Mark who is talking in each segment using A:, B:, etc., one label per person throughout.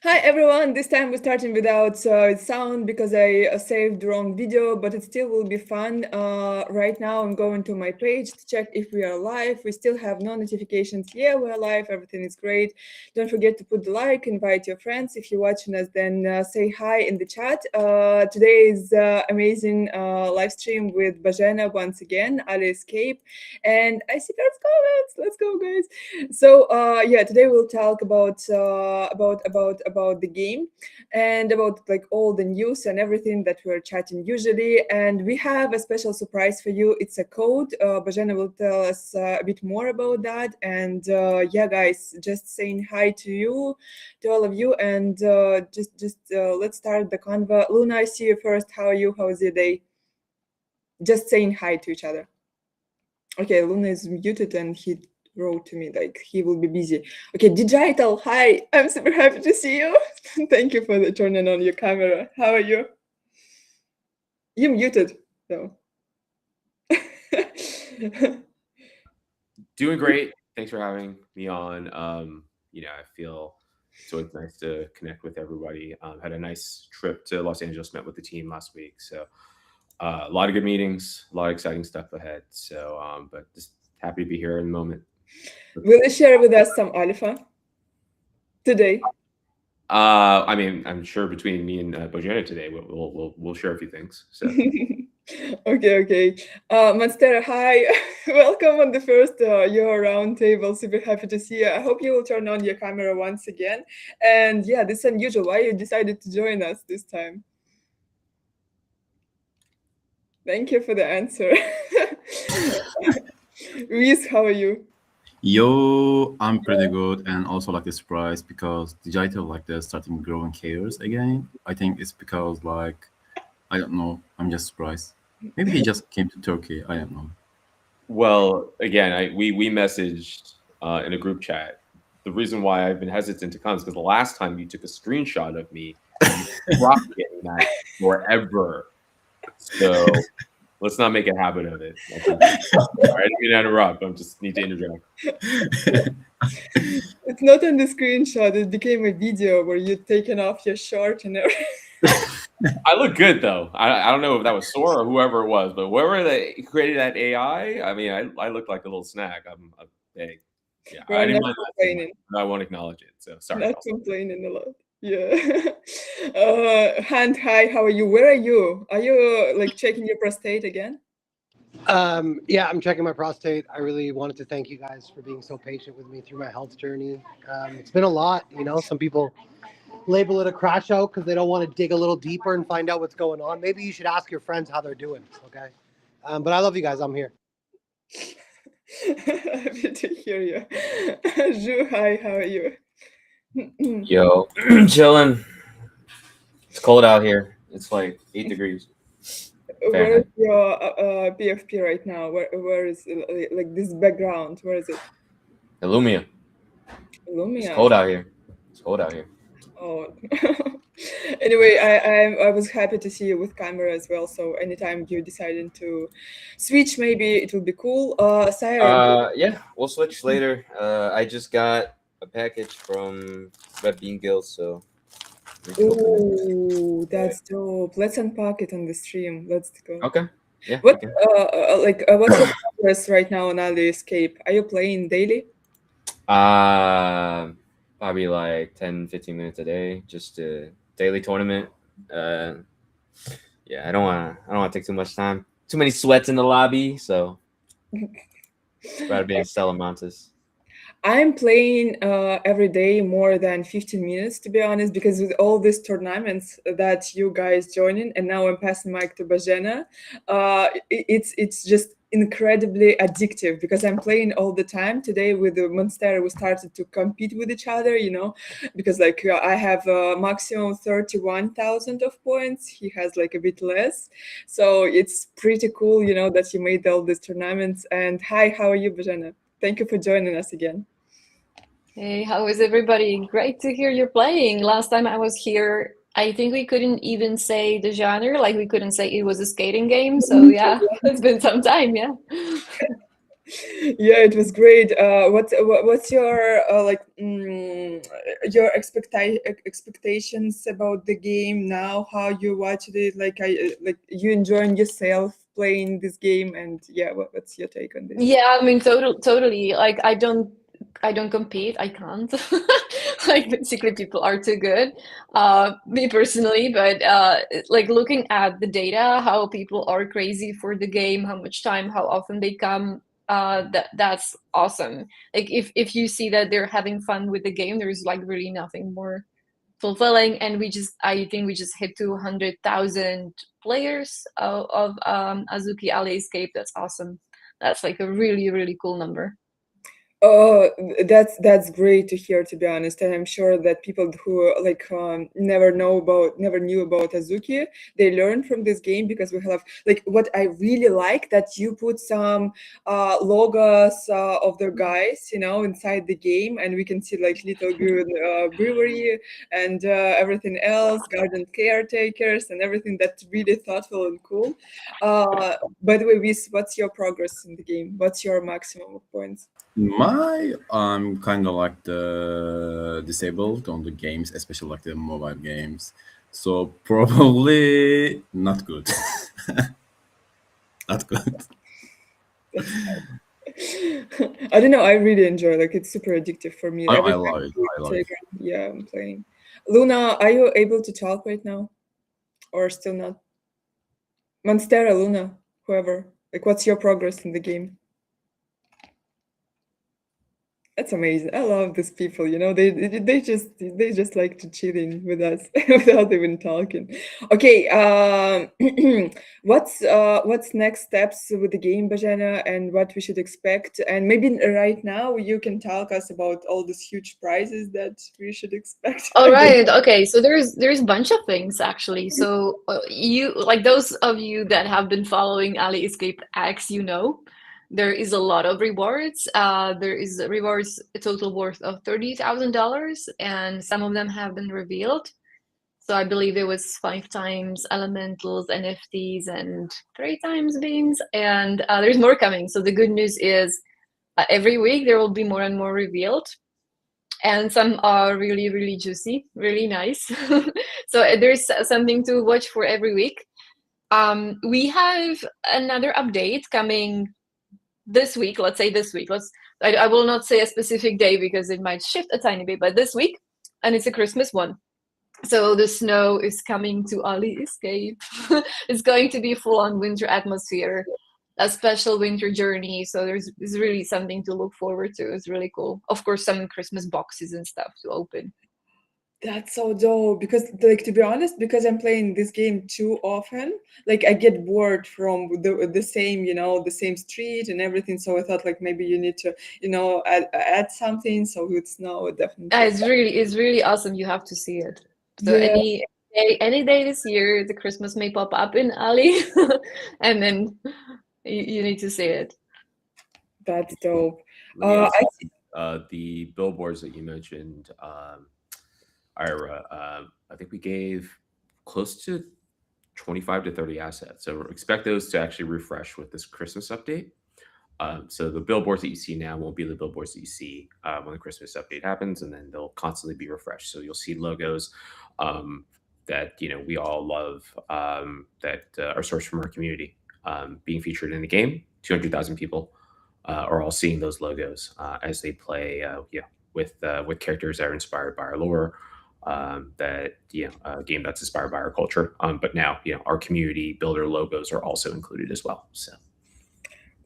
A: Hi everyone, this time we're starting without sound because I saved the wrong video, but it still will be fun. Right now I'm going to my page to check if we are live. We still have no notifications. Yeah, we're live, everything is great. Don't forget to put the like, invite your friends. If you're watching us, then say hi in the chat. Today is amazing live stream with Bajena once again, Ali Escape, and I see there's comments. Let's go guys. So yeah, today we'll talk about the game and about like all the news and everything that we're chatting usually. And we have a special surprise for you. It's a code. Bajena will tell us a bit more about that. And yeah, guys, just saying hi to you, to all of you, and just let's start the convo. Luna, I see you first. How are you? How's your day? Just saying hi to each other. Okay, Luna is muted and he wrote to me like he will be busy. Okay, Digital, hi. I'm super happy to see you. Thank you for turning on your camera. How are you? You muted though.
B: Doing great. Thanks for having me on. I feel so it's nice to connect with everybody. Had a nice trip to Los Angeles, met with the team last week. So a lot of good meetings, a lot of exciting stuff ahead. So, but just happy to be here in the moment.
A: Will you share with us some alpha today?
B: I'm sure between me and Bojana today, we'll share a few things. So.
A: Okay. Monstera, hi. Welcome on the first your roundtable. Super happy to see you. I hope you will turn on your camera once again. And yeah, this is unusual. Why you decided to join us this time? Thank you for the answer. Reese, how are you?
C: Yo, I'm pretty good, and also like the surprise because digital like they're starting growing chaos again. I think it's because like I don't know. I'm just surprised. Maybe he just came to Turkey. I don't know.
B: Well, again, we messaged in a group chat. The reason why I've been hesitant to come is because the last time you took a screenshot of me, you dropped getting that forever. So let's not make a habit of it. All right, I didn't interrupt. I just need to interject.
A: It's not on the screenshot. It became a video where you'd taken off your shirt and everything.
B: I look good though. I don't know if that was Sora or whoever it was, but whoever that created that AI, I mean, I look like a little snack. I'm big. Yeah, I
A: We're
B: didn't
A: not
B: mind that too much,
A: complaining.
B: but I won't acknowledge it. So sorry.
A: Not complaining a lot. Yeah. Hand, hi, how are you? Where are you? Are you like checking your prostate again?
D: Yeah, I'm checking my prostate. I really wanted to thank you guys for being so patient with me through my health journey. It's been a lot, Some people label it a crash out because they don't want to dig a little deeper and find out what's going on. Maybe you should ask your friends how they're doing, okay? But I love you guys. I'm here.
A: Happy to hear you. Zhu, hi, how are you?
E: Yo, chilling. It's cold out here. It's like 8 degrees
A: Where's
E: Fahrenheit.
A: your PFP right now? Where is like this background? Where is it?
E: Illumia. It's
A: Lumia.
E: cold out here. It's cold out here.
A: Oh. Anyway, I was happy to see you with camera as well. So anytime you're deciding to switch, maybe it will be cool. Sire.
E: Yeah, we'll switch later. I just got a package from Red Bean Guild, so we can open it.
A: Oh, that's dope. Let's unpack it on the stream. Let's go.
E: Okay. Yeah,
A: What
E: we can.
A: what's your progress right now on Ali Escape? Are you playing daily?
E: Probably like 10, 15 minutes a day, just a daily tournament. Yeah, I don't wanna take too much time. Too many sweats in the lobby, so rather be in Salamantas.
A: I'm playing every day more than 15 minutes, to be honest, because with all these tournaments that you guys joining, and now I'm passing mic to Bajena, it's just incredibly addictive because I'm playing all the time. Today with the Monster, we started to compete with each other, because like I have a maximum 31,000 of points. He has like a bit less. So it's pretty cool, that you made all these tournaments. And hi, how are you, Bajena? Thank you for joining us again.
F: Hey, how is everybody? Great to hear you're playing. Last time I was here, I think we couldn't even say the genre, like we couldn't say it was a skating game. So yeah, it's been some time, yeah.
A: Yeah, it was great. What's your your expectations about the game now? How you watched it? Like you enjoying yourself playing this game, and yeah, what's your take on this?
F: Yeah, I mean, totally. Like, I don't compete. I can't. Like, basically, people are too good. Me personally, but like looking at the data, how people are crazy for the game, how much time, how often they come. That's awesome. Like, if you see that they're having fun with the game, there's like really nothing more fulfilling. And I think we just hit 200,000 players of Azuki Alley Escape. That's awesome. That's like a really, really cool number.
A: Oh, that's great to hear, to be honest. And I'm sure that people who never knew about Azuki, they learn from this game, because we have like what I really like, that you put some logos of their guys, inside the game, and we can see like little good brewery and everything else, garden caretakers, and everything that's really thoughtful and cool. By the way, Wiz, what's your progress in the game? What's your maximum of points?
C: I'm kind of like the disabled on the games, especially like the mobile games. So probably not good. Not good.
A: I don't know. I really enjoy. Like, it's super addictive for me.
C: I
A: Every time
C: love it. I love it.
A: yeah, I'm playing. Luna, are you able to talk right now, or still not? Monstera, Luna, whoever. Like, what's your progress in the game? That's amazing. I love these people. They just like to chilling with us without even talking. Okay. What's next steps with the game, Bajana, and what we should expect? And maybe right now you can talk us about all these huge prizes that we should expect.
F: All right. Okay. So there's a bunch of things actually. So you, like, those of you that have been following Ali Escape X, there is a lot of rewards. There is rewards a total worth of $30,000, and some of them have been revealed. So I believe it was 5 times elementals, NFTs, and 3 times beams. And there's more coming. So the good news is every week there will be more and more revealed. And some are really, really juicy, really nice. So there's something to watch for every week. We have another update coming this week. Let's say this week. I will not say a specific day because it might shift a tiny bit, but this week, and it's a Christmas one. So the snow is coming to Ali Escape. It's going to be full-on winter atmosphere, a special winter journey. So there's really something to look forward to. It's really cool. Of course, some Christmas boxes and stuff to open.
A: That's so dope, because, like, to be honest, because I'm playing this game too often, like I get bored from the same, the same street and everything. So I thought like maybe you need to, add something. So it's now definitely.
F: It's really awesome. You have to see it. So
A: Yeah.
F: any day this year, the Christmas may pop up in Ali, and then you need to see it.
A: That's dope.
B: Yeah, the billboards that you mentioned, Ira, I think we gave close to 25 to 30 assets. So expect those to actually refresh with this Christmas update. So the billboards that you see now won't be the billboards that you see when the Christmas update happens, and then they'll constantly be refreshed. So you'll see logos that we all love, that are sourced from our community, being featured in the game. 200,000 people are all seeing those logos as they play, with characters that are inspired by our lore. A game that's inspired by our culture. But now, our community builder logos are also included as well. So.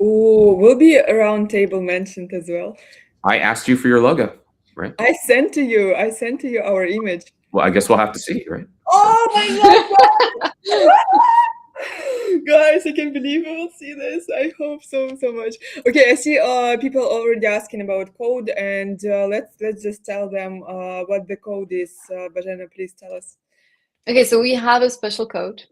A: Oh, will be a roundtable mentioned as well.
B: I asked you for your logo, right?
A: I sent to you our image.
B: Well, I guess we'll have to see, right?
A: Oh my god! Guys, I can't believe I will see this. I hope so much. Okay, I see people already asking about code, and let's just tell them what the code is. Bajana, please tell us.
F: Okay, so we have a special code,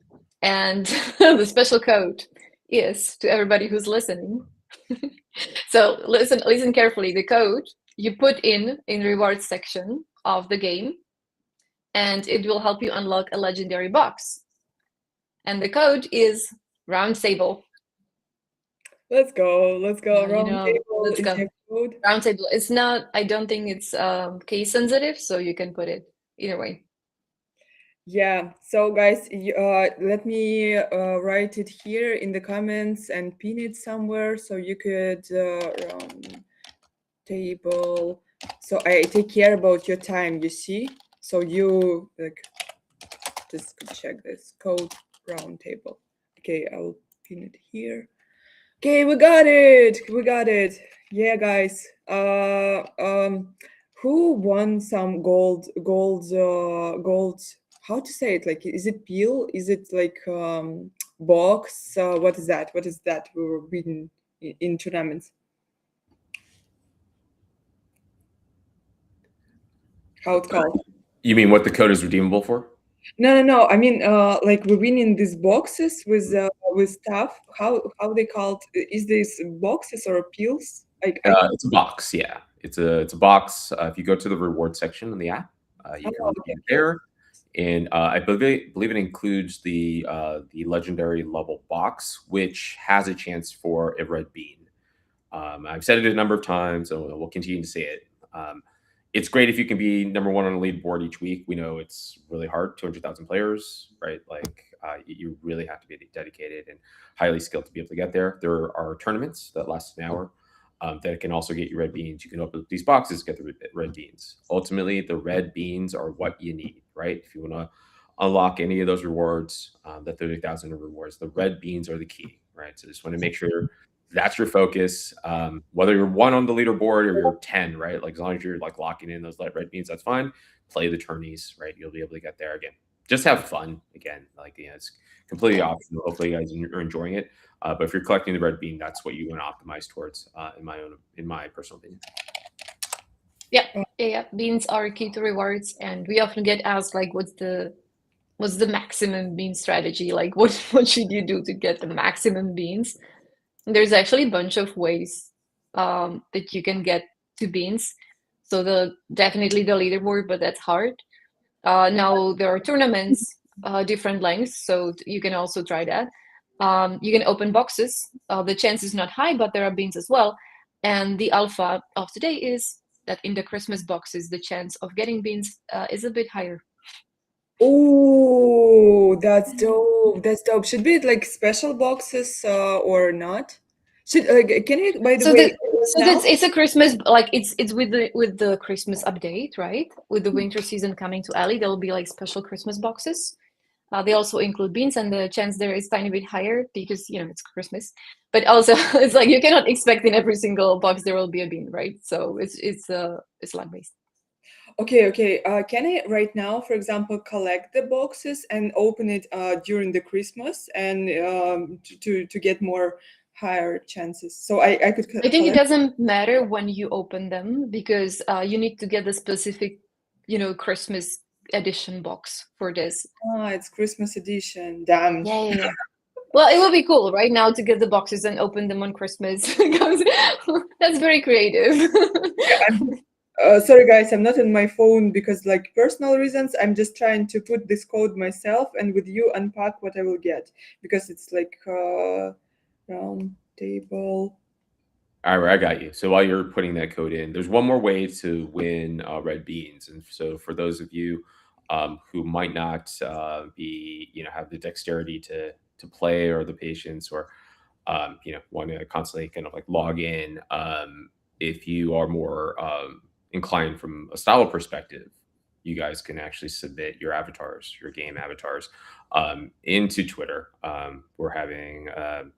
F: and the special code is, to everybody who's listening. So listen carefully. The code you put in the rewards section of the game, and it will help you unlock a legendary box. And the code is Roundtable.
A: Let's go. Let's go.
F: Yeah, you know,
A: Roundtable
F: let's
A: is
F: go.
A: your code.
F: Roundtable. It's not. I don't think it's case sensitive, so you can put it either way.
A: Yeah. So, guys, let me write it here in the comments and pin it somewhere so you could round table. So I take care about your time. You see. So you like just check this code roundtable. Okay, I'll pin it here. Okay, we got it. We got it. Yeah, guys. Who won some gold? How to say it? Like, is it peel? Is it like box? What is that? What is that? We were beaten in tournaments. How it's called?
B: You mean what the code is redeemable for?
A: No. I mean, like we win in these boxes with stuff. How they called? Is this boxes or peels?
B: It's a box. Yeah, it's a box. If you go to the reward section in the app, you can redeem it there. And I believe it includes the legendary level box, which has a chance for a red bean. I've said it a number of times, and we'll continue to say it. It's great if you can be number one on a leaderboard each week. We know it's really hard, 200,000 players, right? Like you really have to be dedicated and highly skilled to be able to get there. There are tournaments that last an hour that can also get you red beans. You can open up these boxes, get the red beans. Ultimately, the red beans are what you need, right? If you want to unlock any of those rewards, the 30,000 rewards, the red beans are the key, right? So just want to make sure that's your focus. Whether you're one on the leaderboard or you're 10, right? Like as long as you're like locking in those red beans, that's fine. Play the tourneys, right? You'll be able to get there again. Just have fun again. Like, it's completely optional. Hopefully you guys are enjoying it. But if you're collecting the red bean, that's what you want to optimize towards, in my personal opinion.
F: Yeah. Beans are key to rewards, and we often get asked like, what's the maximum bean strategy? Like, what should you do to get the maximum beans? There's actually a bunch of ways that you can get to beans. So definitely the leaderboard, but that's hard. Now there are tournaments, different lengths, so you can also try that. You can open boxes. The chance is not high, but there are beans as well. And the alpha of today is that in the Christmas boxes, the chance of getting beans is a bit higher.
A: Oh, that's dope. That's dope. Should be like special boxes or not? Should can you, by the
F: So
A: way,
F: it's a Christmas, like it's with the Christmas update, right? With the winter season coming to Ali, there will be like special Christmas boxes. They also include beans, and the chance there is tiny bit higher because it's Christmas. But also, it's like you cannot expect in every single box there will be a bean, right? So it's luck based.
A: Okay. Can I right now, for example, collect the boxes and open it during the Christmas and to get more higher chances? So I could.
F: I think it doesn't matter when you open them because you need to get the specific, Christmas edition box for this.
A: It's Christmas edition. Damn.
F: Yeah. Well, it will be cool right now to get the boxes and open them on Christmas because that's very creative.
A: Sorry guys, I'm not on my phone because like personal reasons. I'm just trying to put this code myself and with you unpack what I will get because it's like round table.
B: All right, I got you. So while you're putting that code in, there's one more way to win red beans. And so for those of you who might not have the dexterity to play or the patience or want to constantly kind of like log in, if you are more inclined from a style perspective, you guys can actually submit your avatars, your game avatars, into Twitter. We're having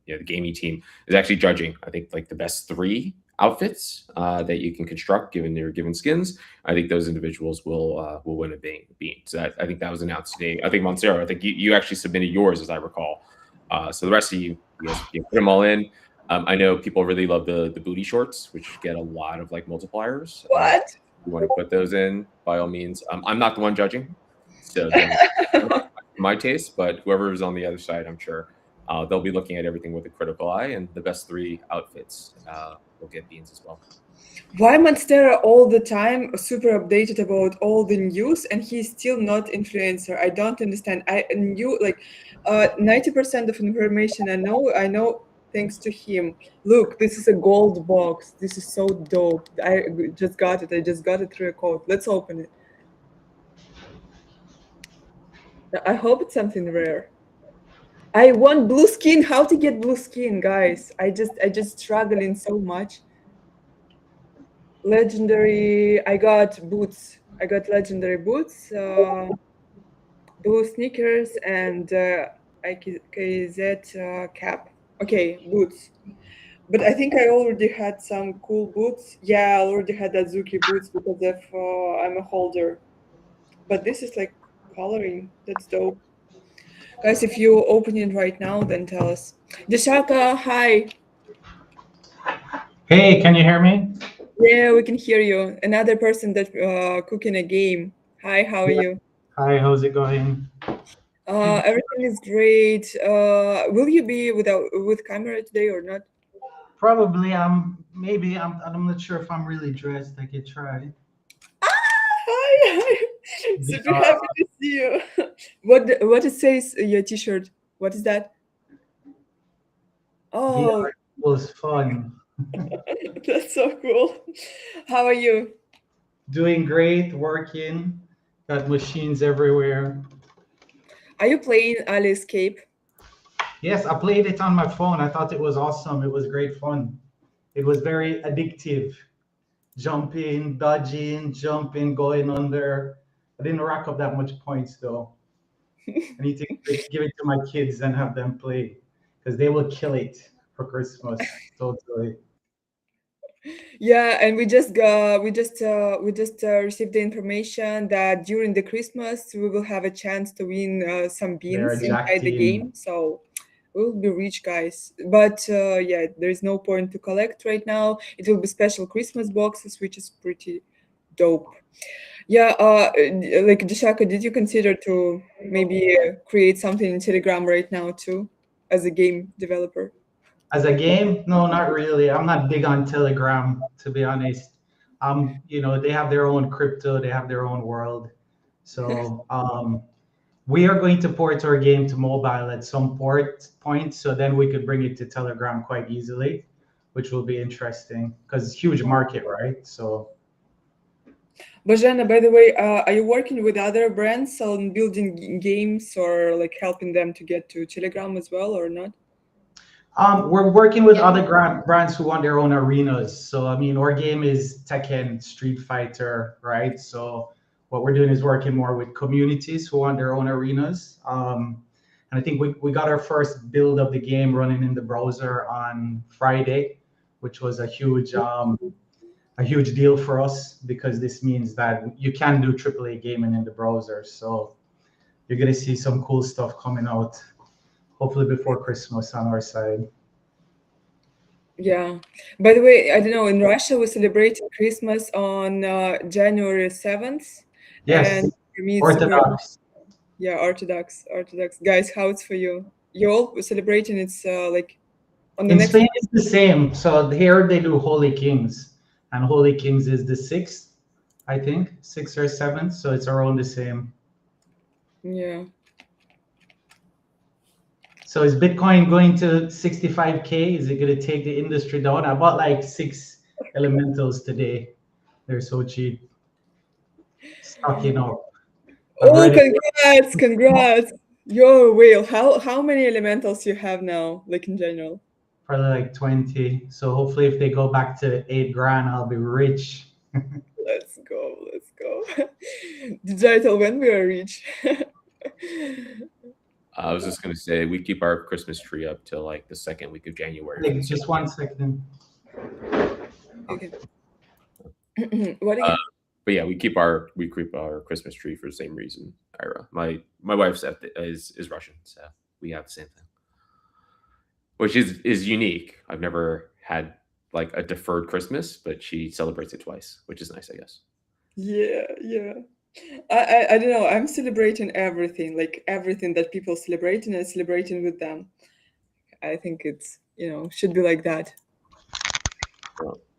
B: the gaming team is actually judging, I think, like the best 3 outfits that you can construct given their given skins. I think those individuals will win a bean. So I think that was announced today. I think Montero, I think you actually submitted yours, as I recall. So the rest of you guys put them all in. I know people really love the booty shorts, which get a lot of like multipliers.
A: What?
B: You want to put those in, by all means. I'm not the one judging, so my taste, but whoever is on the other side, I'm sure they'll be looking at everything with a critical eye, and the best 3 outfits will get beans as well.
A: Why Monstera all the time super updated about all the news and he's still not influencer? I don't understand. I knew like 90% of information I know thanks to him. Look, this is a gold box. This is so dope. I just got it. I just got it through a code. Let's open it. I hope it's something rare. I want blue skin. How to get blue skin, guys? I just struggling so much. Legendary. I got boots. I got legendary boots, blue sneakers, and IKZ cap. Okay, boots. But I think I already had some cool boots. Yeah, I already had Azuki boots because of I'm a holder. But this is like coloring. That's dope. Guys, if you open it right now, then tell us. Deshaka, hi.
G: Hey, can you hear me?
A: Yeah, we can hear you. Another person that cooking a game. Hi, how are
G: Yeah.
A: you?
G: Hi, how's it going?
A: Everything is great. Will you be with camera today or not?
G: Probably. I'm not sure if I'm really dressed. I could try.
A: Ah, hi, hi. Super
G: VR,
A: happy to see you. What it says your t-shirt? What is that? Oh,
G: VR was fun.
A: that's so cool. How are you?
G: Doing great, working. Got machines everywhere.
A: Are you playing Ali Escape?
G: Yes, I played it on my phone. I thought it was awesome. It was great fun. It was very addictive. Jumping, dodging, jumping, going under. I didn't rack up that much points though. I need to give it to my kids and have them play because they will kill it for Christmas. Totally.
A: Yeah, and we just received the information that during the Christmas we will have a chance to win some
G: They're
A: beans
G: a jack
A: inside the
G: team.
A: game. So we'll be rich, guys. But yeah, there is no point to collect right now. It will be special Christmas boxes, which is pretty dope. Yeah, like Deshaka, did you consider to maybe create something in Telegram right now too, as a game developer?
G: As a game, no, not really. I'm not big on Telegram, to be honest. They have their own crypto, they have their own world. So we are going to port our game to mobile at some point, so then we could bring it to Telegram quite easily, which will be interesting because it's huge market, right? So
A: Bojana, by the way, are you working with other brands on building games or like helping them to get to Telegram as well or not?
G: we're working with
F: Yeah.
G: other brands who want their own arenas. So I mean, our game is Tekken, Street Fighter, right? So what we're doing is working more with communities who want their own arenas. And I think we got our first build of the game running in the browser on Friday, which was a huge deal for us because this means that you can do AAA gaming in the browser. So you're gonna see some cool stuff coming out, hopefully before Christmas on our side.
A: Yeah. By the way, I don't know, in Russia we celebrated Christmas on January 7th, and
G: Yes,
A: for me it's super,
G: Orthodox.
A: yeah, Orthodox. Guys, how it's for you? You all celebrating it's like on the
G: In
A: next
G: Spain, it's the same. So here they do Holy Kings, and Holy Kings is the 6th, I think, 6th or 7th. So it's around the same.
A: yeah.
G: So is Bitcoin going to 65K? Is it going to take the industry down? I bought like 6 elementals today. They're so cheap. Stocking up. I've
A: Oh,
G: already
A: congrats. You're a whale. How many elementals you have now, like in general?
G: probably like 20. So hopefully if they go back to 8 grand, I'll be rich.
A: Let's go. Digital when we are rich.
B: I was just gonna say we keep our Christmas tree up till like the second week of January.
G: Like, just 1 second.
A: Okay. What
B: Uh,
A: again?
B: but yeah, we keep our Christmas tree for the same reason. Ira, my wife's is Russian, so we have the same thing, which is unique. I've never had like a deferred Christmas, but she celebrates it twice, which is nice, I guess.
A: Yeah. I don't know. I'm celebrating everything, like everything that people celebrate, and I'm celebrating with them. I think it's should be like that.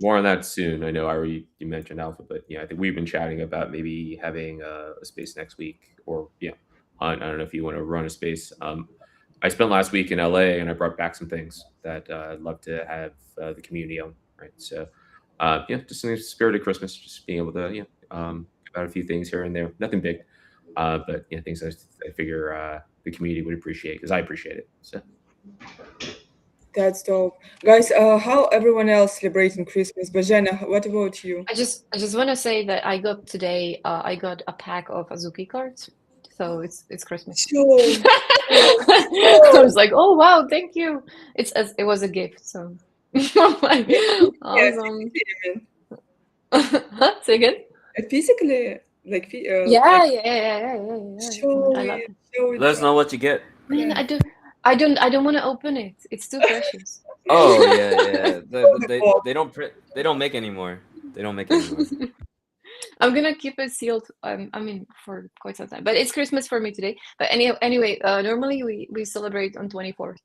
B: More on that soon. I know Ira, you mentioned Alpha, but yeah, I think we've been chatting about maybe having a space next week, or I don't know if you want to run a space. I spent last week in LA and I brought back some things that I'd love to have the community own. Right. So, yeah, just in the spirit of Christmas, just being able to, about a few things here and there. Nothing big, but yeah, things I figure the community would appreciate because I appreciate it. So.
A: That's dope. Guys, how everyone else celebrating Christmas? Bajana, what about you?
F: I just want to say that I got today. I got a pack of Azuki cards, so it's Christmas.
A: Sure.
F: I was like, oh wow, thank you. It was a gift, so awesome. Say again?
A: Physically, like,
F: Yeah. I
A: show
F: love
A: it,
F: it.
A: show it.
E: Let us know what you get.
F: Man,
A: Yeah.
F: I don't want to open it. It's too precious.
E: Oh yeah. They don't print. They don't make anymore. They don't make anymore.
F: I'm gonna keep it sealed. I mean, for quite some time. But it's Christmas for me today. But anyway, normally we celebrate on 24th.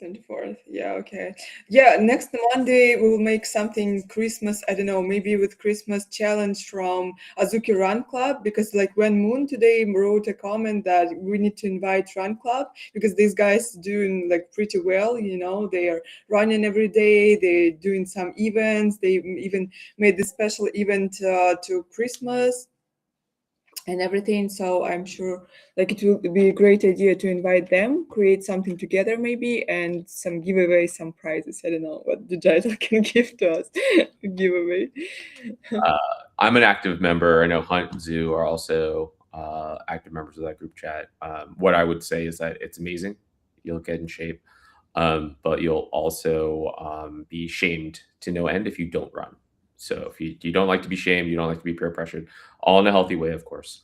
A: 24th. Yeah, okay. Yeah, next Monday we will make something Christmas, I don't know, maybe with Christmas challenge from Azuki Run Club, because like when Moon today wrote a comment that we need to invite Run Club because these guys doing like pretty well, they are running every day, they're doing some events, they even made this special event to Christmas and everything. So I'm sure like it will be a great idea to invite them, create something together maybe, and some giveaways, some prizes. I don't know what the title can give to us. Giveaway.
B: I'm an active member. I know Hunt and Zoo are also active members of that group chat. What I would say is that it's amazing. You'll get in shape, but you'll also be shamed to no end if you don't run. So if you don't like to be shamed, you don't like to be peer pressured, all in a healthy way, of course.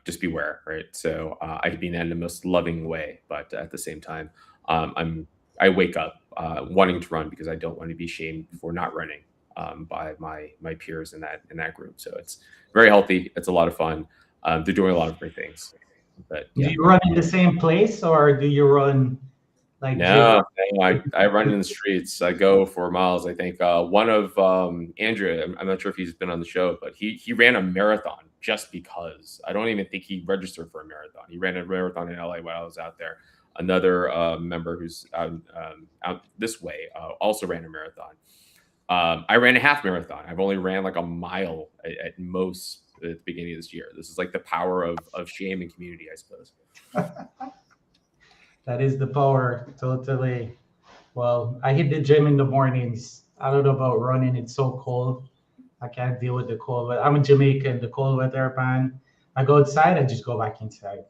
B: Just beware, right? So I mean that in the most loving way, but at the same time, I wake up wanting to run because I don't want to be shamed for not running by my peers in that group. So it's very healthy. It's a lot of fun. They're doing a lot of great things. But
G: Do
B: yeah.
G: you run in the same place or do you run like
B: No, I run in the streets. I go for miles. I think one of Andrea, I'm not sure if he's been on the show, but he ran a marathon just because. I don't even think he registered for a marathon. He ran a marathon in LA while I was out there. Another member who's out this way also ran a marathon. I ran a half marathon. I've only ran like a mile at most at the beginning of this year. This is like the power of shame and community, I suppose.
G: That is the power, totally. Well, I hit the gym in the mornings. I don't know about running. It's so cold. I can't deal with the cold. But I'm a Jamaican, the cold weather, man. I go outside, I just go back inside.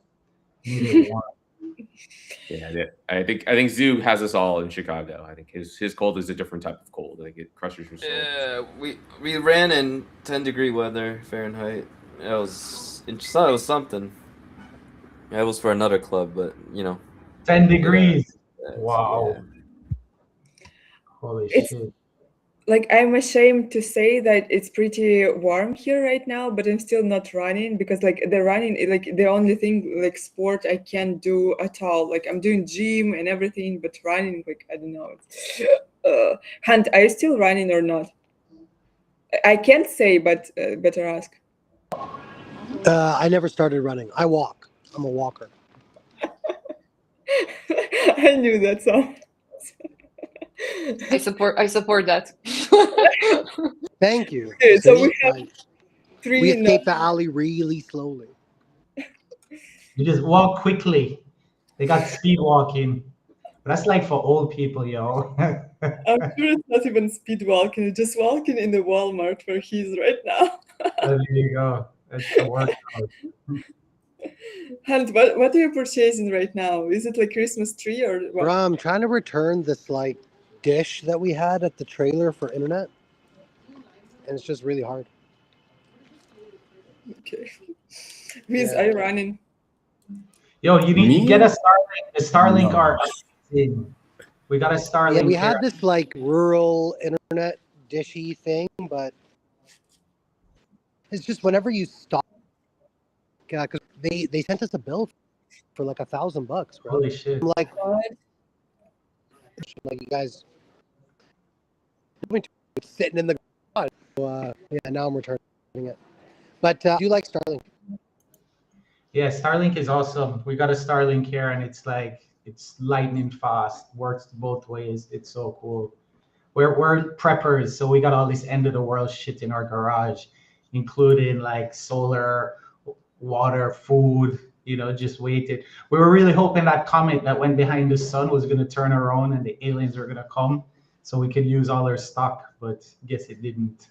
G: Need it warm.
B: Yeah, I think Zoo has us all in Chicago. I think his cold is a different type of cold. I think it crushes your soul.
E: Yeah, we ran in 10-degree weather Fahrenheit. It was something. Yeah, it was for another club, but
G: 10 degrees.
E: Yeah,
G: Wow.
E: yeah.
G: Holy
A: It's-
G: shit.
A: Like I'm ashamed to say that it's pretty warm here right now, but I'm still not running because like the running is like the only thing like sport I can't do at all. Like I'm doing gym and everything, but running, like I don't know. Hunt, are you still running or not? I can't say, but better ask.
D: I never started running. I walk. I'm a walker.
A: I knew that song.
F: I support that.
D: Thank you.
A: Okay, so
D: See?
A: we have three.
D: We
A: no-
D: escape the alley really slowly.
G: You just walk quickly. They got speed walking. But that's like for old people, yo.
A: I'm sure it's not even speed walking. It's just walking in the Walmart where he's right now.
G: There you go. That's the workout.
A: Hunt, what are you purchasing right now? Is it like Christmas tree or what?
D: Bro, I'm trying to return this like dish that we had at the trailer for internet. And it's just really hard.
A: Okay. Means
D: Yeah.
A: I running.
G: Yo, you need to
C: Me?
G: get a Starlink. The Starlink
C: No.
G: are amazing. We got a Starlink.
D: Yeah, we
G: here.
D: had this like rural internet dishy thing, but it's just whenever you stop, because they sent us a bill for like $1,000, bro.
G: Holy shit.
D: I'm like,
A: What?
D: you guys sitting in the garage. So, yeah, now I'm returning it. But do you like Starlink?
G: Yeah, Starlink is awesome. We got a Starlink here, and it's like it's lightning fast. Works both ways. It's so cool. We're preppers, so we got all this end of the world shit in our garage, including like solar, water, food. Just waited. We were really hoping that comet that went behind the sun was gonna turn around and the aliens were gonna come, so we could use all our stock. But guess it didn't,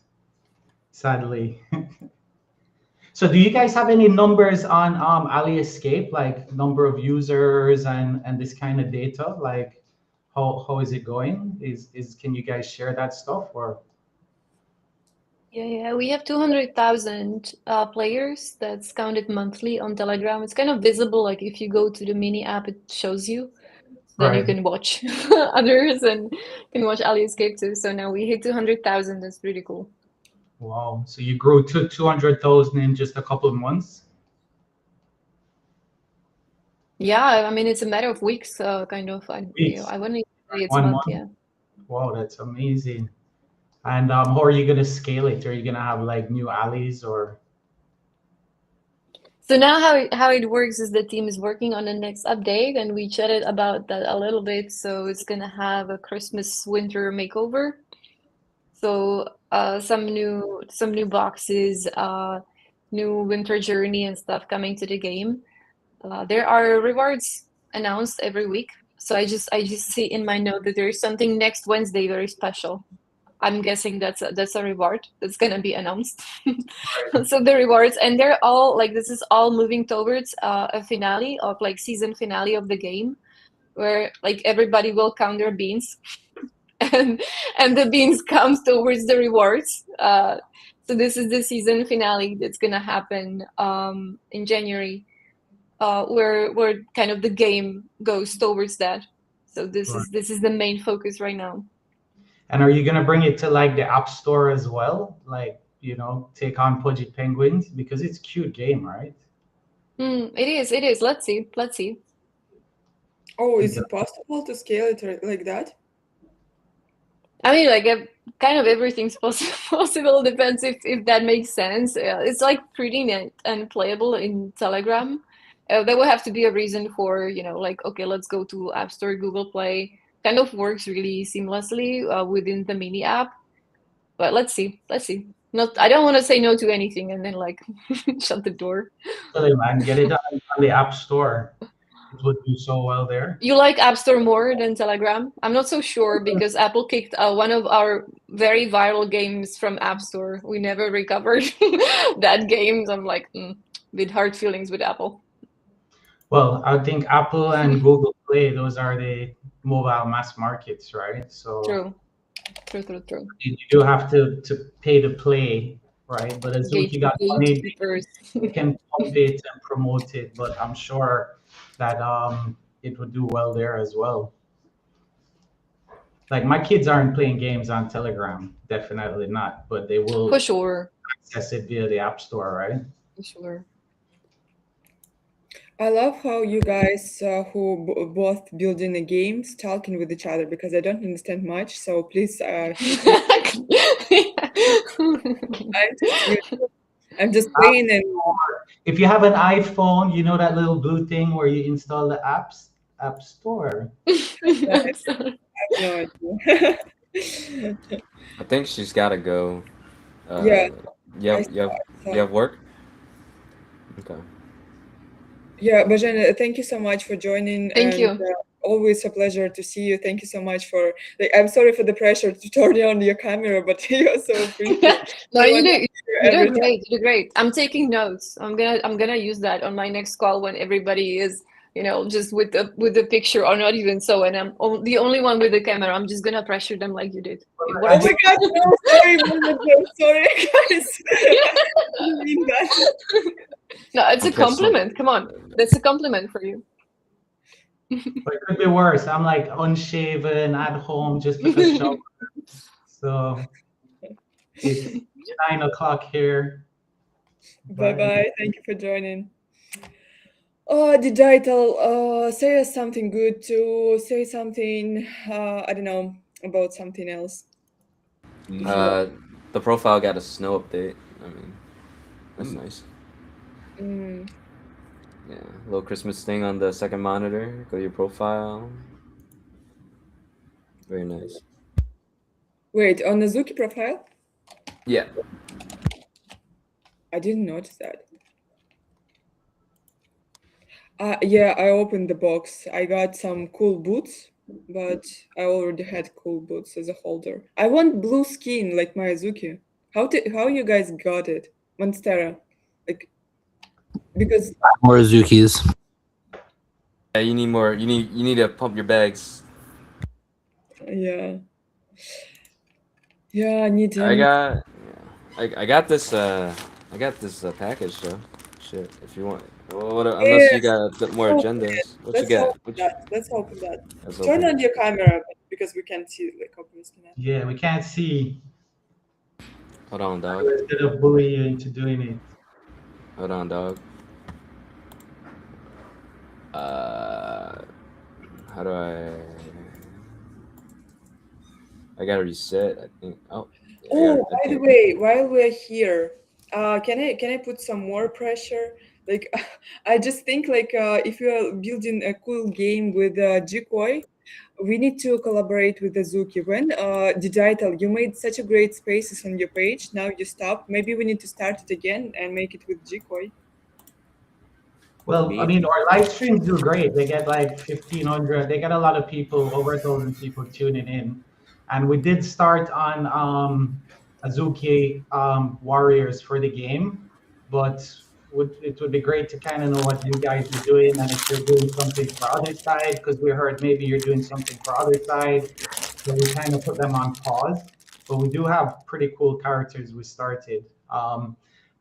G: sadly. So do you guys have any numbers on Ali Escape, like number of users and this kind of data? Like how is it going? Is can you guys share that stuff or?
F: Yeah, we have 200,000 players that's counted monthly on Telegram. It's kind of visible, like if you go to the mini app, it shows you. Then you
G: Right.
F: can watch others and can watch Ali Escape too. So now we hit 200,000. That's pretty cool.
G: Wow. So you grew to 200,000 in just a couple of months?
F: Yeah, I mean it's a matter of weeks, kind of.
G: Weeks.
F: I wouldn't even say it's a
G: 1
F: month.
G: month.
F: Yeah.
G: Wow, that's amazing. And how are you gonna scale it? Are you gonna have like new alleys or?
F: So now how it works is the team is working on the next update, and we chatted about that a little bit. So it's gonna have a Christmas winter makeover. So some new boxes, new winter journey and stuff coming to the game. There are rewards announced every week. So I just see in my note that there is something next Wednesday very special. I'm guessing that's a reward that's gonna be announced. So the rewards, and they're all like this is all moving towards a finale of like season finale of the game, where like everybody will count their beans, and the beans comes towards the rewards. So this is the season finale that's gonna happen in January, where kind of the game goes towards that. So this is the main focus right now.
G: And are you gonna bring it to like the App Store as well? Like, take on Pudgy Penguins because it's a cute game, right?
F: It is. Let's see.
A: Oh, is it possible to scale it like that?
F: I mean, like kind of everything's possible. Depends if that makes sense. It's like pretty neat and playable in Telegram. There will have to be a reason for, like, okay, let's go to App Store, Google Play. Kind of works really seamlessly within the mini app. But let's see. Not, I don't want to say no to anything and then like shut the door.
G: Really, man, get it on the App Store. It would do so well there.
F: You like App Store more than Telegram? I'm not so sure because Apple kicked one of our very viral games from App Store. We never recovered that game. So I'm like, with hard feelings with Apple.
G: Well, I think Apple and Google Play, those are the mobile mass markets, right? So
F: True.
G: you do have to pay to play, right? But Azuki got money,
F: Gatekeepers.
G: they can pump it and promote it, but I'm sure that it would do well there as well. Like my kids aren't playing games on Telegram, definitely not, but they will
F: For sure.
G: access it via the App Store, right?
F: For sure.
A: I love how you guys who both building the games talking with each other because I don't understand much. So please, I'm just playing and
G: if you have an iPhone, you know that little blue thing where you install the apps, App Store.
A: I have no idea.
E: I think she's gotta go.
A: Yeah.
E: You have work? Okay.
A: Yeah, Bajan, thank you so much for joining.
F: Thank you.
A: Always a pleasure to see you. Thank you so much for. Like, I'm sorry for the pressure to turn on your camera, but you're so appreciative.
F: No, you do
A: every
F: great. You do great. I'm taking notes. I'm gonna use that on my next call when everybody is, just with the picture or not even so, and I'm the only one with the camera. I'm just gonna pressure them like you did.
A: Oh my God! No, sorry, sorry, guys. I didn't mean that.
F: No, it's a compliment. Come on, that's a compliment for you.
G: But it could be worse. I'm like unshaven at home, just took a shower. So it's 9 o'clock here.
A: Bye. Thank you for joining. Digital, say us something good to say something, I don't know, about something else.
E: The profile got a snow update. I mean, that's nice. Yeah, little Christmas thing on the second monitor. Go to your profile. Very nice.
A: Wait, on Azuki profile?
E: Yeah.
A: I didn't notice that. Yeah, I opened the box. I got some cool boots, but I already had cool boots as a holder. I want blue skin like my Azuki. How you guys got it, Monstera? Like because
H: More Azukis.
E: Yeah, you need more. You need to pump your bags.
A: yeah, yeah,
E: I got I got this package though. Shit, if you want. Well, unless you
A: yes.
E: got more agendas. What you
A: Let's
E: got?
A: open that. Let's open that.
E: Let's
A: Turn
E: open
A: on
E: it.
A: your camera because we can't see like obviously not.
G: Yeah, we can't see.
E: Hold on,
G: I
E: dog.
G: was gonna bully you into doing it.
E: Hold on, dog. Uh, how do I gotta reset. I think. Oh, yeah,
A: Oh, by the
E: okay.
A: way, while we're here, can I put some more pressure? Like, I just think like if you are building a cool game with Jikoi, we need to collaborate with Azuki. When Digital, you made such a great spaces on your page. Now you stopped. Maybe we need to start it again and make it with Jikoi.
G: Well, I mean,
E: Maybe.
G: our live streams do great. They get like 1,500. They get a lot of people, over 1,000 people tuning in. And we did start on Azuki Warriors for the game, but it would be great to kind of know what you guys are doing and if you're doing something for other side, because we heard maybe you're doing something for other side. So we kind of put them on pause. But we do have pretty cool characters we started.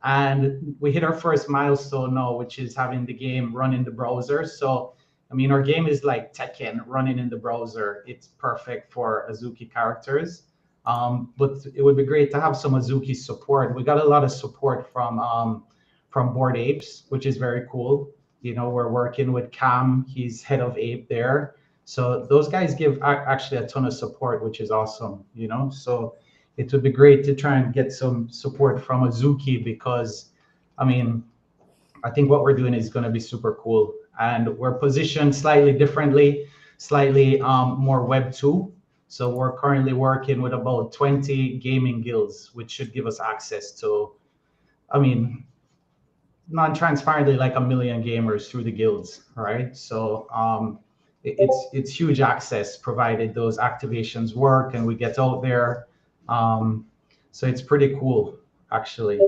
G: And we hit our first milestone now, which is having the game run in the browser. So, I mean, our game is like Tekken running in the browser. It's perfect for Azuki characters. But it would be great to have some Azuki support. We got a lot of support from Bored Apes, which is very cool. You know, we're working with Cam. He's head of Ape there. So those guys give actually a ton of support, which is awesome. You know, so it would be great to try and get some support from Azuki because, I mean, I think what we're doing is going to be super cool. And we're positioned slightly differently, slightly more Web 2. So we're currently working with about 20 gaming guilds, which should give us access to, I mean, non-transparently like 1 million gamers through the guilds, right? So it's huge access provided those activations work and we get out there. So it's pretty cool, actually.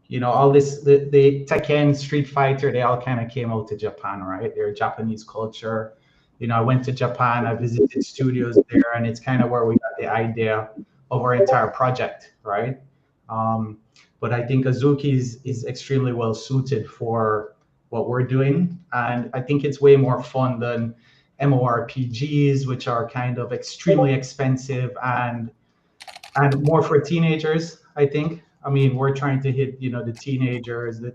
G: You know, all this, the Tekken, Street Fighter, they all kind of came out to Japan, right? They're Japanese culture. You know, I went to Japan, I visited studios there, and it's kind of where we got the idea of our entire project, right? Um, but I think Azuki is extremely well suited for what we're doing. And I think it's way more fun than MMORPGs, which are kind of extremely expensive and more for teenagers, I think. I mean, we're trying to hit, you know, the teenagers, the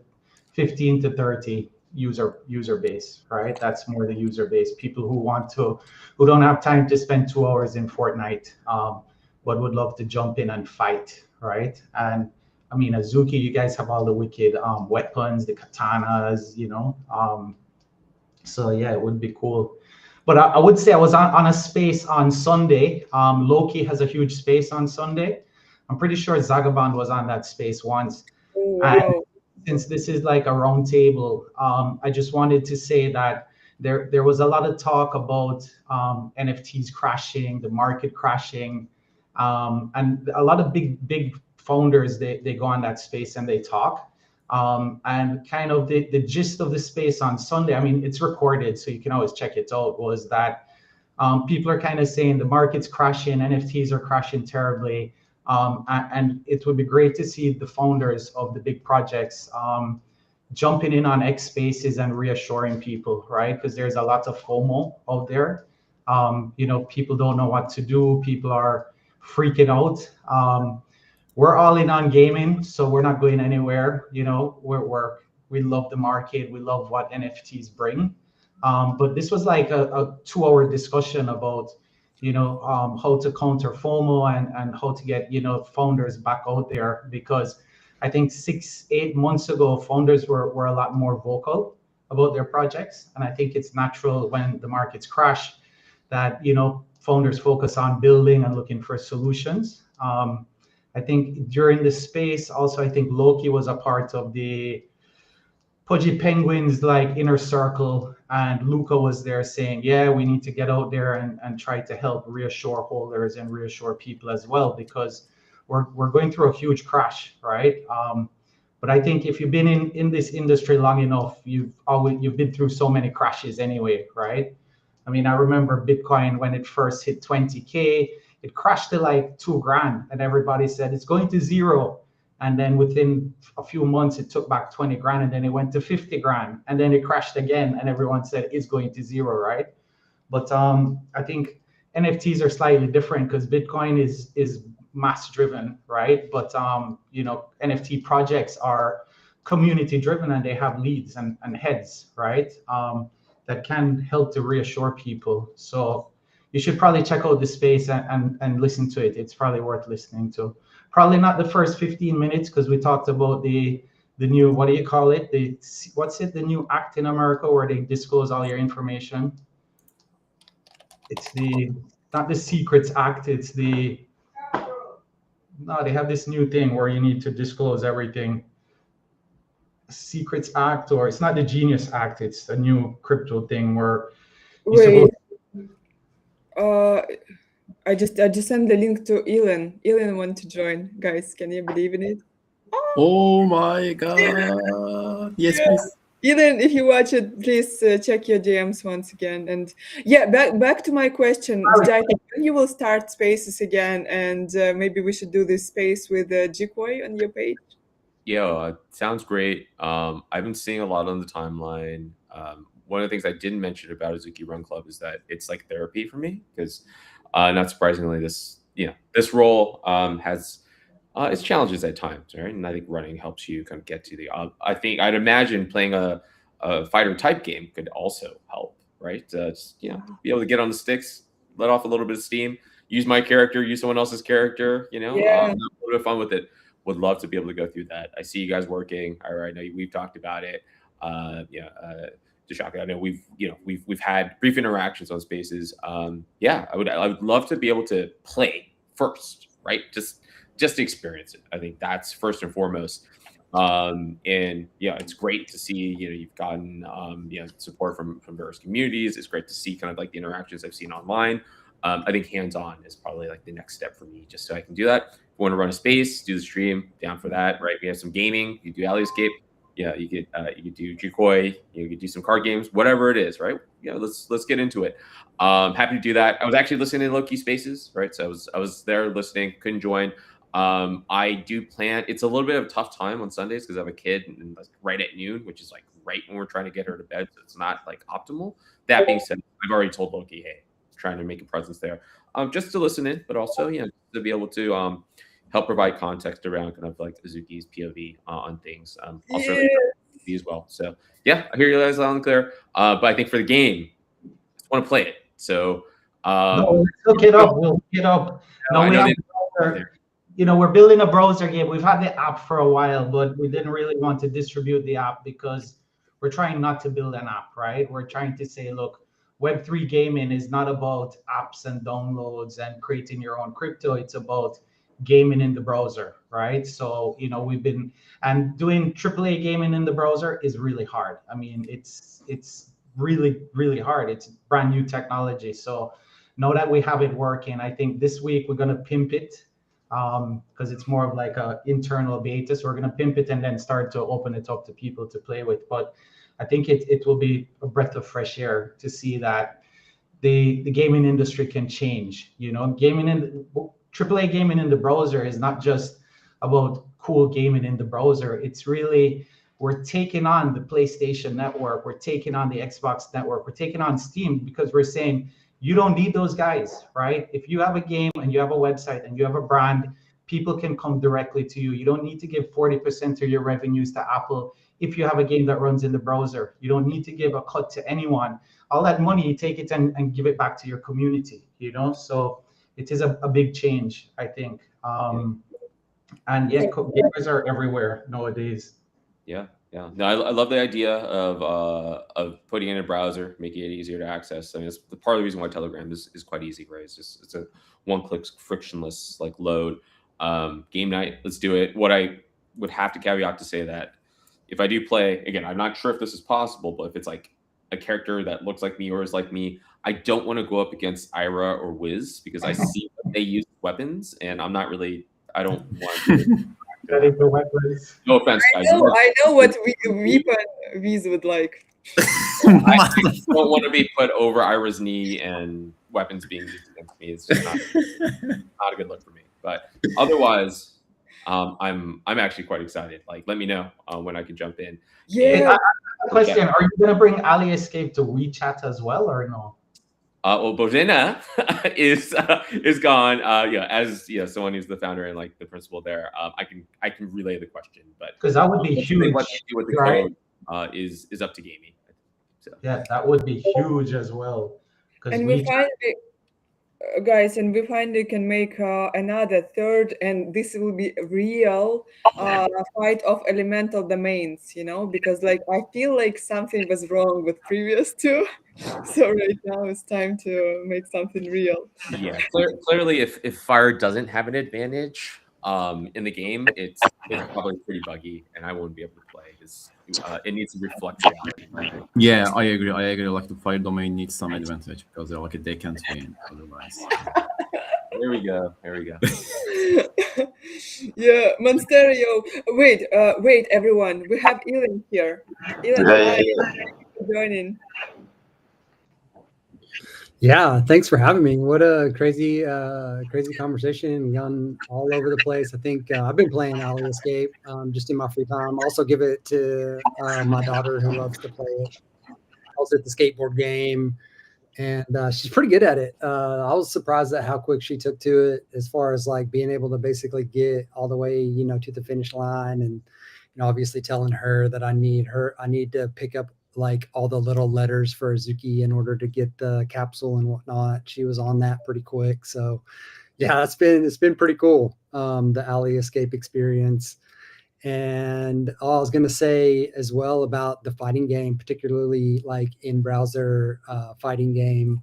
G: 15 to 30 user base, right? That's more the user base. People who don't have time to spend 2 hours in Fortnite, but would love to jump in and fight, right? And I mean, Azuki, you guys have all the wicked weapons, the katanas, you know. So yeah, it would be cool. But I would say I was on a space on Sunday. Loki has a huge space on Sunday. I'm pretty sure Zagabond was on that space once.
A: Oh
G: And
A: wow.
G: since this is like a round table, I just wanted to say that there was a lot of talk about NFTs crashing, the market crashing, and a lot of big founders they go on that space and they talk. And kind of the gist of the space on Sunday, I mean, it's recorded, so you can always check it out, was that people are kind of saying the market's crashing, NFTs are crashing terribly. And it would be great to see the founders of the big projects jumping in on X Spaces and reassuring people, right? Because there's a lot of FOMO out there. You know, people don't know what to do. People are freaking out. We're all in on gaming, so we're not going anywhere. You know, we love the market. We love what NFTs bring. But this was like a 2 hour discussion about, you know, how to counter FOMO and how to get, you know, founders back out there, because I think 6, 8 months ago, founders were a lot more vocal. about their projects. And I think it's natural when the markets crash that, founders focus on building and looking for solutions. I think during the space, also, I think Loki was a part of the Pudgy Penguins like inner circle, and Luca was there saying, yeah, we need to get out there and try to help reassure holders and reassure people as well, because we're going through a huge crash, right? But I think if you've been in this industry long enough, you've been through so many crashes anyway, right? I mean, I remember Bitcoin when it first hit 20K, it crashed to like $2,000, and everybody said it's going to zero. And then within a few months, it took back 20 grand, and then it went to 50 grand, and then it crashed again, and everyone said it's going to zero, right? But I think NFTs are slightly different because Bitcoin is mass driven, right? But NFT projects are community driven, and they have leads and heads, right? That can help to reassure people. So you should probably check out the space and listen to it. It's probably worth listening to. Probably not the first 15 minutes because we talked about the new, what do you call it? The new act in America where they disclose all your information. It's not the Secrets Act. It's they have this new thing where you need to disclose everything. Secrets Act, or it's not the Genius Act. It's a new crypto thing where
A: Wait. I just sent the link to Elon. Elon want to join. Guys, can you believe in it?
C: Oh my god. Yes, please.
A: Elon, if you watch it, please check your DMs once again. And yeah, back to my question, Jai, when you will start spaces again, and maybe we should do this space with Jikoi on your page.
B: Yeah, sounds great. I've been seeing a lot on the timeline. One of the things I didn't mention about Azuki Run Club is that it's like therapy for me because, not surprisingly, this role has its challenges at times, right? And I think running helps you kind of get to the. I'd imagine playing a fighter type game could also help, right? Just, be able to get on the sticks, let off a little bit of steam, use my character, use someone else's character, have a little bit of fun with it. Would love to be able to go through that. I see you guys working. I know we've talked about it. Deshaka, I know we've had brief interactions on spaces. I would love to be able to play first, right? Just to experience it. I think that's first and foremost. It's great to see you've gotten support from various communities. It's great to see kind of like the interactions I've seen online. I think hands-on is probably like the next step for me, just so I can do that. If you want to run a space, do the stream, down for that, right? We have some gaming. You do Alley Escape. Yeah, you could do Jukoi. You could do some card games, whatever it is, right? Let's get into it. Happy to do that. I was actually listening to Loki Spaces, right? So I was there listening, couldn't join. I do plan. It's a little bit of a tough time on Sundays because I have a kid and right at noon, which is like right when we're trying to get her to bed, so it's not like optimal. That being said, I've already told Loki, hey, trying to make a presence there, just to listen in, but also to be able to help provide context around kind of like Azuki's POV on things. Also as well. So yeah, I hear you guys loud and clear. But I think for the game, I just want to play it. So
G: no, we'll look it up. We'll look it up. No, we have we're building a browser game. We've had the app for a while, but we didn't really want to distribute the app because we're trying not to build an app, right? We're trying to say, look, Web3 gaming is not about apps and downloads and creating your own crypto. It's about gaming in the browser, right? So, we've been, and doing AAA gaming in the browser is really hard. I mean, it's really, really hard. It's brand new technology. So now that we have it working, I think this week we're going to pimp it because it's more of like a internal beta. So we're going to pimp it and then start to open it up to people to play with. But I think it will be a breath of fresh air to see that the gaming industry can change. AAA gaming in the browser is not just about cool gaming in the browser. It's really, we're taking on the PlayStation Network, we're taking on the Xbox Network, we're taking on Steam because we're saying you don't need those guys, right? If you have a game and you have a website and you have a brand, people can come directly to you. You don't need to give 40% of your revenues to Apple. If you have a game that runs in the browser, you don't need to give a cut to anyone. All that money, you take it and give it back to your community, So it is a big change, I think. And yeah, gamers are everywhere nowadays.
B: Yeah, Yeah, no, I love the idea of putting in a browser, making it easier to access. I mean, it's the part of the reason why Telegram is quite easy, right? It's a one-click frictionless like load. Game night, let's do it. What I would have to caveat to say that if I do play again, I'm not sure if this is possible, but if it's like a character that looks like me or is like me, I don't want to go up against Ira or Wiz because I see that they use weapons, and I'm not really. I don't want to.
G: Ready for weapons.
B: No offense, guys.
A: I know what weapon Viz would like.
B: I don't want to be put over Ira's knee and weapons being used against me. It's just not a good look for me. But otherwise, I'm actually quite excited. Like, let me know when I can jump in.
A: Yeah.
G: Question: are you gonna bring Ali Escape to WeChat as well, or no?
B: Well, Bojena is gone. As someone who's the founder and like the principal there, I can relay the question, but
G: Because that would be huge.
B: What you do with the
G: right?
B: code is up to gaming. So.
G: Yeah, that would be huge as well. Because
A: And we finally, guys, and we finally can make another third, and this will be real fight of elemental domains, because like I feel like something was wrong with previous two. So right now it's time to make something real.
B: Yeah, clearly, if fire doesn't have an advantage in the game, it's probably pretty buggy, and I won't be able to play because it needs to reflect reality.
C: Yeah, I agree. Like the fire domain needs some advantage because they're like they can't win otherwise.
B: There we go.
A: Yeah, Monsterio. Wait, everyone. We have Elin here. Elin, hi. Thank you for joining.
H: Yeah, thanks for having me. What a crazy conversation, gone all over the place. I think I've been playing Ali Escape just in my free time. Also give it to my daughter who loves to play it. Also at the skateboard game, and she's pretty good at it. I was surprised at how quick she took to it, as far as like being able to basically get all the way, to the finish line, and obviously telling her that I need to pick up like all the little letters for Azuki in order to get the capsule and whatnot. She was on that pretty quick. So yeah, it's been pretty cool. The Ali Escape experience. And I was going to say as well about the fighting game, particularly like in browser fighting game.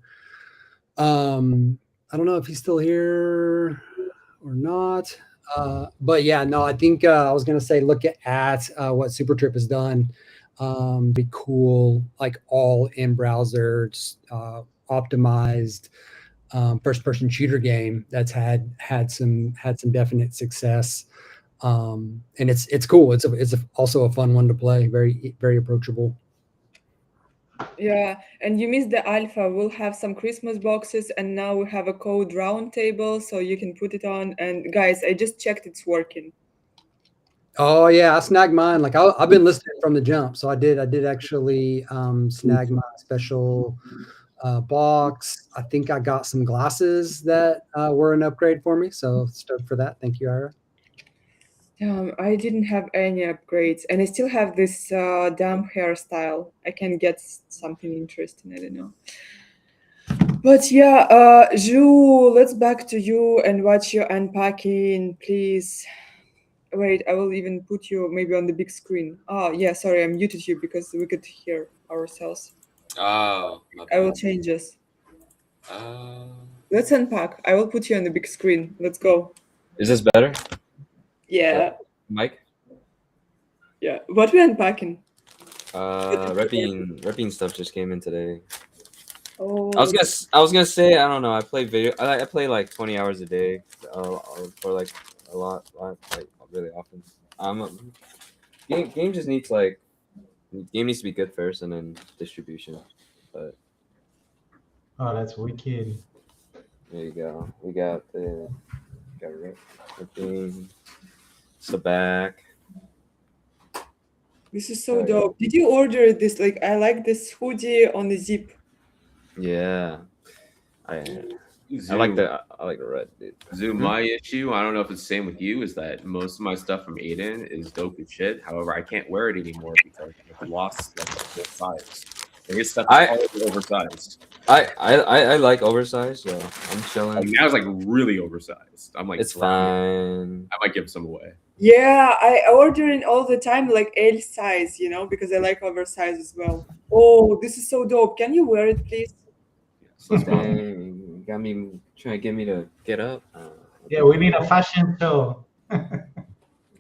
H: I don't know if he's still here or not. But yeah, no, I think I was going to say, look at what Super Trip has done. Be cool, like all in browser optimized first-person shooter game that's had some definite success, and it's cool. It's also a fun one to play. Very, very approachable.
A: Yeah, and you missed the alpha. We'll have some Christmas boxes, and now we have a code roundtable, so you can put it on. And guys, I just checked; it's working.
H: Oh yeah, I snagged mine. Like I've been listening from the jump, so I did actually snag my special box. I think I got some glasses that were an upgrade for me, so stoked for that. Thank you, Ira.
A: I didn't have any upgrades, and I still have this dumb hairstyle. I can get something interesting. I don't know. But yeah, Ju, let's back to you and what you're unpacking, please. Wait, I will even put you maybe on the big screen. Oh, yeah, sorry, I muted you because we could hear ourselves.
E: Oh,
A: I will change this. Let's unpack. I will put you on the big screen. Let's go.
E: is this better?
A: Yeah.
E: Mike?
A: Yeah. What we unpacking?
E: Repping stuff just came in today.
A: Oh.
E: I was gonna say, I don't know. I play like 20 hours a day, for like a lot, like really often. Game just needs game needs to be good first, and then distribution. But
G: Oh, that's wicked.
E: there you go. We got Repping. It's the back.
A: This is so dope. Did you order this? Like, I like this hoodie on the zip.
E: Yeah, I like the red. Dude.
B: Zoom, my issue, I don't know if it's the same with you, is that most of my stuff from Aiden is dope as shit. However, I can't wear it anymore because I've lost like the size. His stuff is all oversized.
E: I like oversized, so I'm chilling.
B: Like, now it's like really oversized. I'm like,
E: it's fine.
B: I might give some away.
A: Yeah, I order it all the time, like L size, because I like oversize as well. Oh, this is so dope. Can you wear it, please?
B: Yes, let's go.
E: Dang, got me trying to get me to get up.
G: Yeah, we need a fashion show.
E: There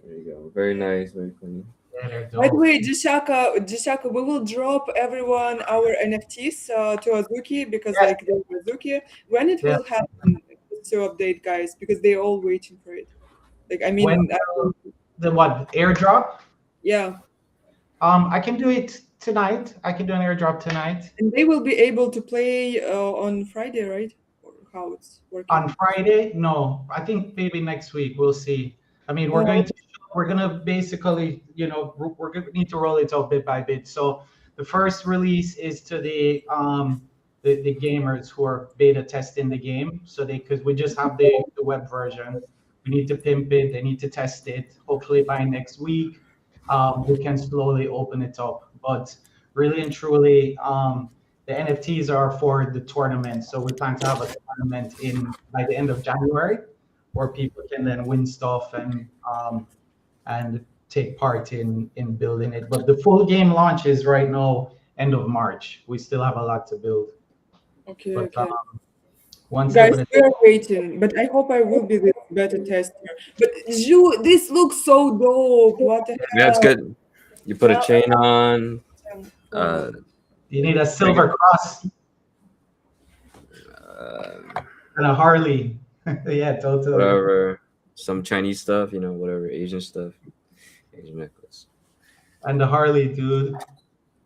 E: you go. Very nice, very clean.
G: Yeah, they're
A: By the
G: dope.
A: way, Jishaka, we will drop everyone our NFTs to Azuki because
G: Yeah,
A: like they're Azuki. When it
G: yeah.
A: will happen, just to update guys because they're all waiting for it. Like I
G: When
A: mean,
G: the what airdrop?
A: yeah,
G: I can do it tonight. I can do an airdrop tonight.
A: and they will be able to play on Friday, right? Or how it's working?
G: On Friday? No, I think maybe next week. We'll see. I mean,
A: Oh,
G: we're gonna basically, we're gonna need to roll it out bit by bit. So the first release is to the gamers who are beta testing the game. So because we just have the web version, we need to pimp it. They need to test it. Hopefully by next week, we can slowly open it up. But really and truly, the NFTs are for the tournament. So we plan to have a tournament in by the end of January, where people can then win stuff and take part in building it. But the full game launch is right now end of March. We still have a lot to build.
A: okay,
G: But
A: okay.
G: one step
A: Guys,
G: at a
A: we are waiting, but I hope I will be the better tester. But Ju, this looks so dope. What the
E: Yeah, it's
A: hell?
E: good. You put a
A: Now,
E: chain on.
A: oh,
G: You need a silver cross
E: Uh,
G: and a Harley. Yeah, totally.
E: whatever. Some Chinese stuff, whatever Asian stuff. Asian necklace.
G: And the Harley, dude.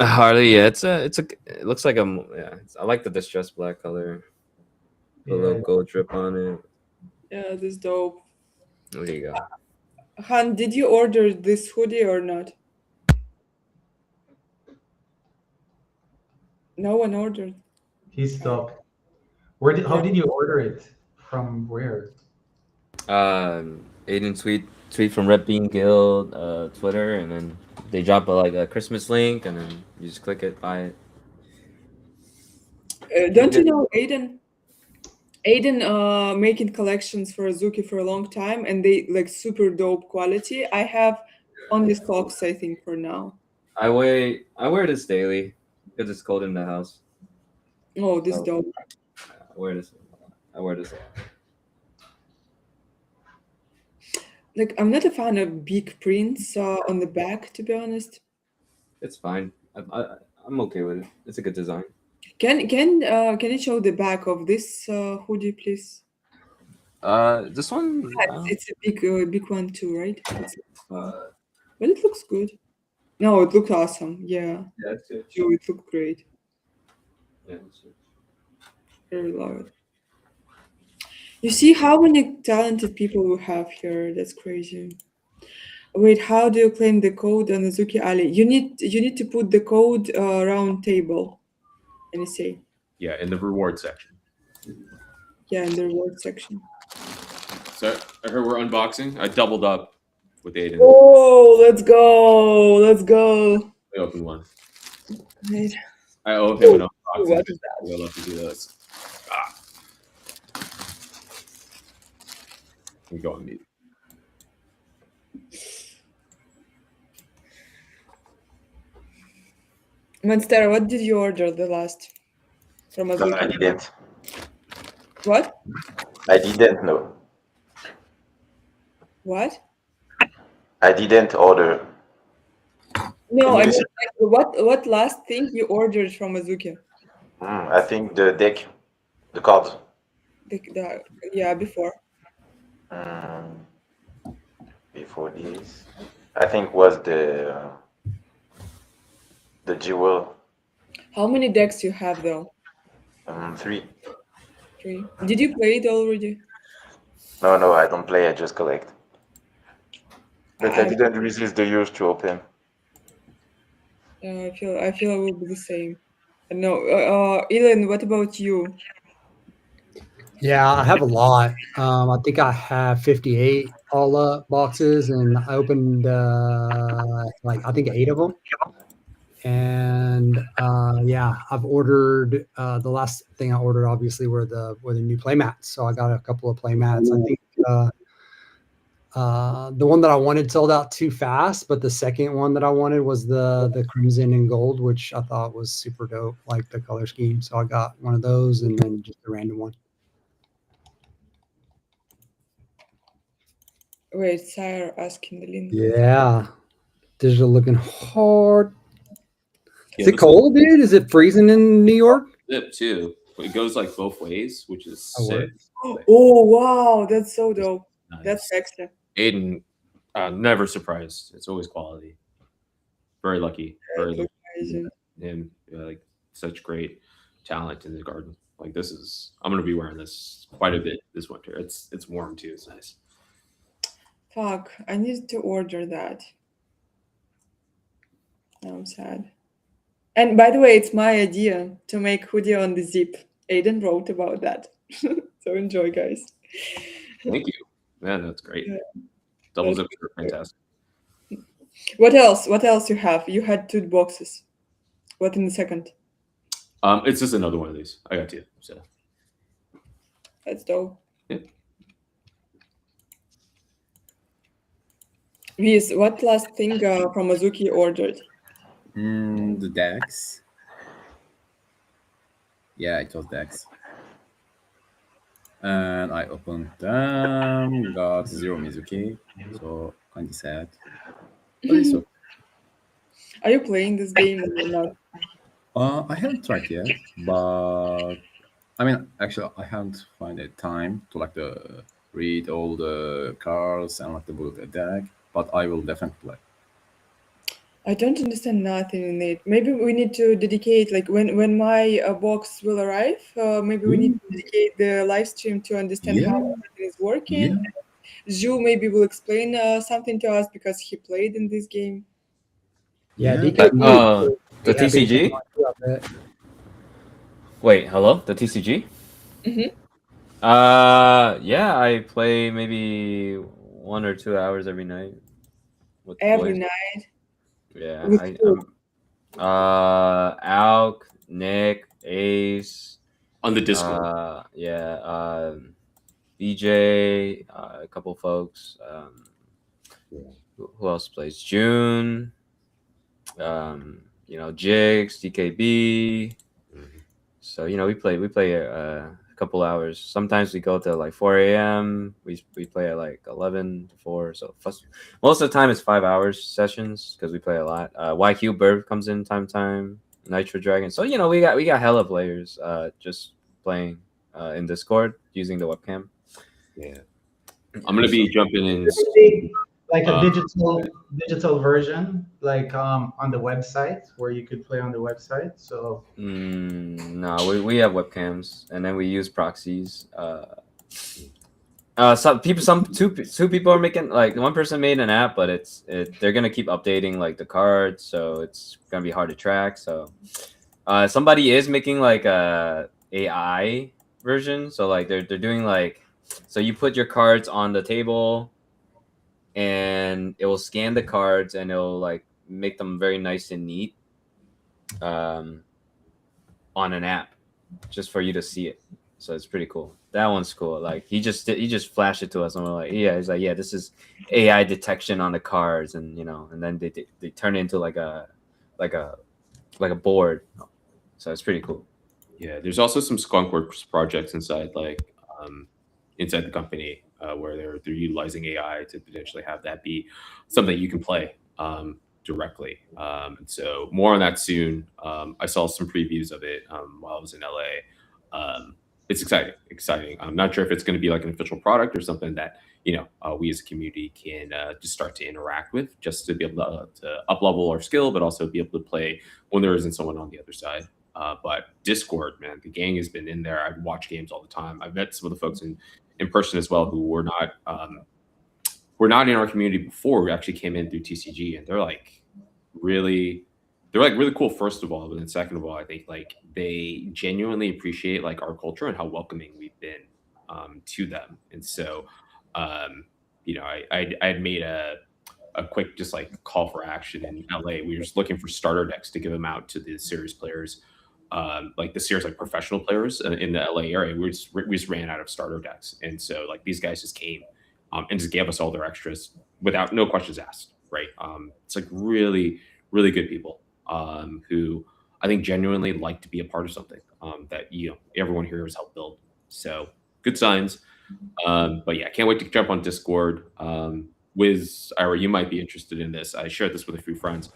E: Harley, yeah, it looks like I like the distressed black color. Put a little
G: Yeah.
E: gold drip on it.
A: yeah, this is dope.
E: There you go.
A: Han, did you order this hoodie or not? No one ordered.
G: He's stuck. How
A: Yeah.
G: did you order it? From where?
E: Aiden tweet from Red Bean Guild, Twitter, and then they drop a Christmas link, and then you just click it, buy it.
A: Don't you know Aiden? Aiden making collections for Azuki for a long time, and they like super dope quality. I have only socks, I think, for now.
E: I wear this daily because it's cold in the house.
A: Oh, this
E: So,
A: dope.
E: I wear this.
A: Like I'm not a fan of big prints on the back, to be honest.
E: It's fine. I'm okay with it. It's a good design.
A: Can you show the back of this hoodie, please?
E: This one.
A: It's a big one too, right? But it looks good. No, it looks awesome. Yeah,
E: Yeah, it's good.
A: Joe, it looked great.
E: Yeah, it's good.
A: Very love it. You see how many talented people we have here? That's crazy. Wait, how do you claim the code on Azuki Ali? You need to put the code round table. Let me see.
B: Yeah, in the reward section.
A: Yeah, in the reward section.
B: So I heard we're unboxing. I doubled up with Aiden.
A: Oh, let's go! Let's go!
B: I opened one.
A: Right.
B: I owe him an unboxing.
A: What is
B: I love to do this. Ah. We go on mute.
A: Monstera, what did you order the last from
I: No, I
A: Azuki?
I: didn't.
A: What?
I: I didn't know.
A: What?
I: I didn't order.
A: No, I
I: Can
A: mean,
I: you
A: like, what last thing you ordered from Azuki?
I: I think the deck, the cards.
A: Yeah, before.
I: Um, Before this, I think was the jewel.
A: How many decks you have though?
I: 3.
A: 3. Did you play it already?
I: No, I don't play. I just collect. But I
A: I-
I: didn't resist the urge to open.
A: I feel I will be the same. No, Elon, what about you?
H: Yeah, I have a lot. I think I have 58 all up boxes, and I opened like I think 8 of them. And yeah, I've ordered the last thing I ordered obviously were the new playmats. So I got a couple of playmats. I think The one that I wanted sold out too fast, but the second one that I wanted was the crimson and gold, which I thought was super dope, like the color scheme. So I got one of those and then just a random one.
A: Wait, Sire asking the link.
H: Yeah, digital looking hard.
B: Yeah,
H: Is it cold, dude? Is it freezing in New York?
B: Zip too. It goes like both ways, which is
H: Oh,
B: sick.
A: Oh wow, that's so dope. That's
B: Nice.
A: extra.
B: Aiden, never surprised. It's always quality. Very lucky. Very
A: That looks
B: lucky.
A: amazing.
B: Him, like such great talent in the garden. Like this is, I'm gonna be wearing this quite a bit this winter. It's warm too. It's nice.
A: Fuck, I need to order that. Now I'm sad. And by the way, it's my idea to make hoodie on the zip. Aiden wrote about that. So enjoy, guys.
B: Thank you. Man, that's great.
A: Yeah,
B: Double
A: that's
B: zips are fantastic.
A: What else? What else you have? You had 2 boxes. What in the second?
B: It's just another one of these. I got two. So
A: That's dope.
B: yeah.
A: Viz, what last thing from Azuki ordered?
C: The decks. Yeah, it was decks. And I opened them, got 0 Mizuki, so kind of sad. But it's okay.
A: Are you playing this game or not?
C: I haven't tried yet, but I mean, actually, I haven't found a time to like read all the cards and like the bullet deck. But I will definitely play.
A: I don't understand nothing in it. Maybe we need to dedicate, like when my box will arrive, maybe we need to dedicate the live stream to understand how
C: Yeah.
A: everything is working. Zhu maybe will explain something to us because he played in this game.
H: Yeah,
C: Yeah.
H: DK.
E: The TCG? Wait, hello? The TCG?
A: Mhm.
E: Yeah, I play maybe 1 or 2 hours every night with the
A: Every
E: boys.
A: night.
E: Yeah,
A: With who?
E: Alk, Nick, Ace,
B: On the Discord.
E: yeah, BJ, a couple folks. Who else plays? June, Jigs, DKB. So we play a couple hours. Sometimes we go to like 4 a.m. We play at like 11 to 4. So most of the time it's 5 hours sessions because we play a lot. YQ Bird comes in time to time. Nitro Dragon. So we got hella players just playing in Discord using the webcam.
B: Yeah, I'm gonna be jumping in.
G: Like a digital version, like on the website where you could play on the website. So
E: No, we have webcams and then we use proxies. Two people are making, like, one person made an app, but they're gonna keep updating like the cards, so it's gonna be hard to track. So somebody is making like a AI version, so like they're doing like, so you put your cards on the table and it will scan the cards and it'll like make them very nice and neat on an app just for you to see it. So it's pretty cool. That one's cool. Like he just flashed it to us and we're like, yeah, he's like, yeah, this is AI detection on the cards, and and then they turn it into like a board. So it's pretty cool.
B: Yeah, there's also some Skunkworks projects inside inside the company where they're utilizing AI to potentially have that be something you can play directly. And so more on that soon. I saw some previews of it while I was in LA. It's exciting. I'm not sure if it's going to be like an official product or something that we as a community can just start to interact with, just to be able to up level our skill, but also be able to play when there isn't someone on the other side. But Discord, man, the gang has been in there. I watch games all the time. I've met some of the folks in person as well who were not in our community before. We actually came in through TCG, and they're like really cool. First of all, but then second of all, I think like they genuinely appreciate like our culture and how welcoming we've been to them. And so, I had made a quick just like call for action in LA. We were just looking for starter decks to give them out to the series players, like the series like professional players in the LA area. We just ran out of starter decks, and so like these guys just came and just gave us all their extras without no questions asked. Right? It's like really, really good people who I think genuinely like to be a part of something that everyone here has helped build. So good signs. But yeah, can't wait to jump on Discord. Wiz, Ira, you might be interested in this. I shared this with a few friends.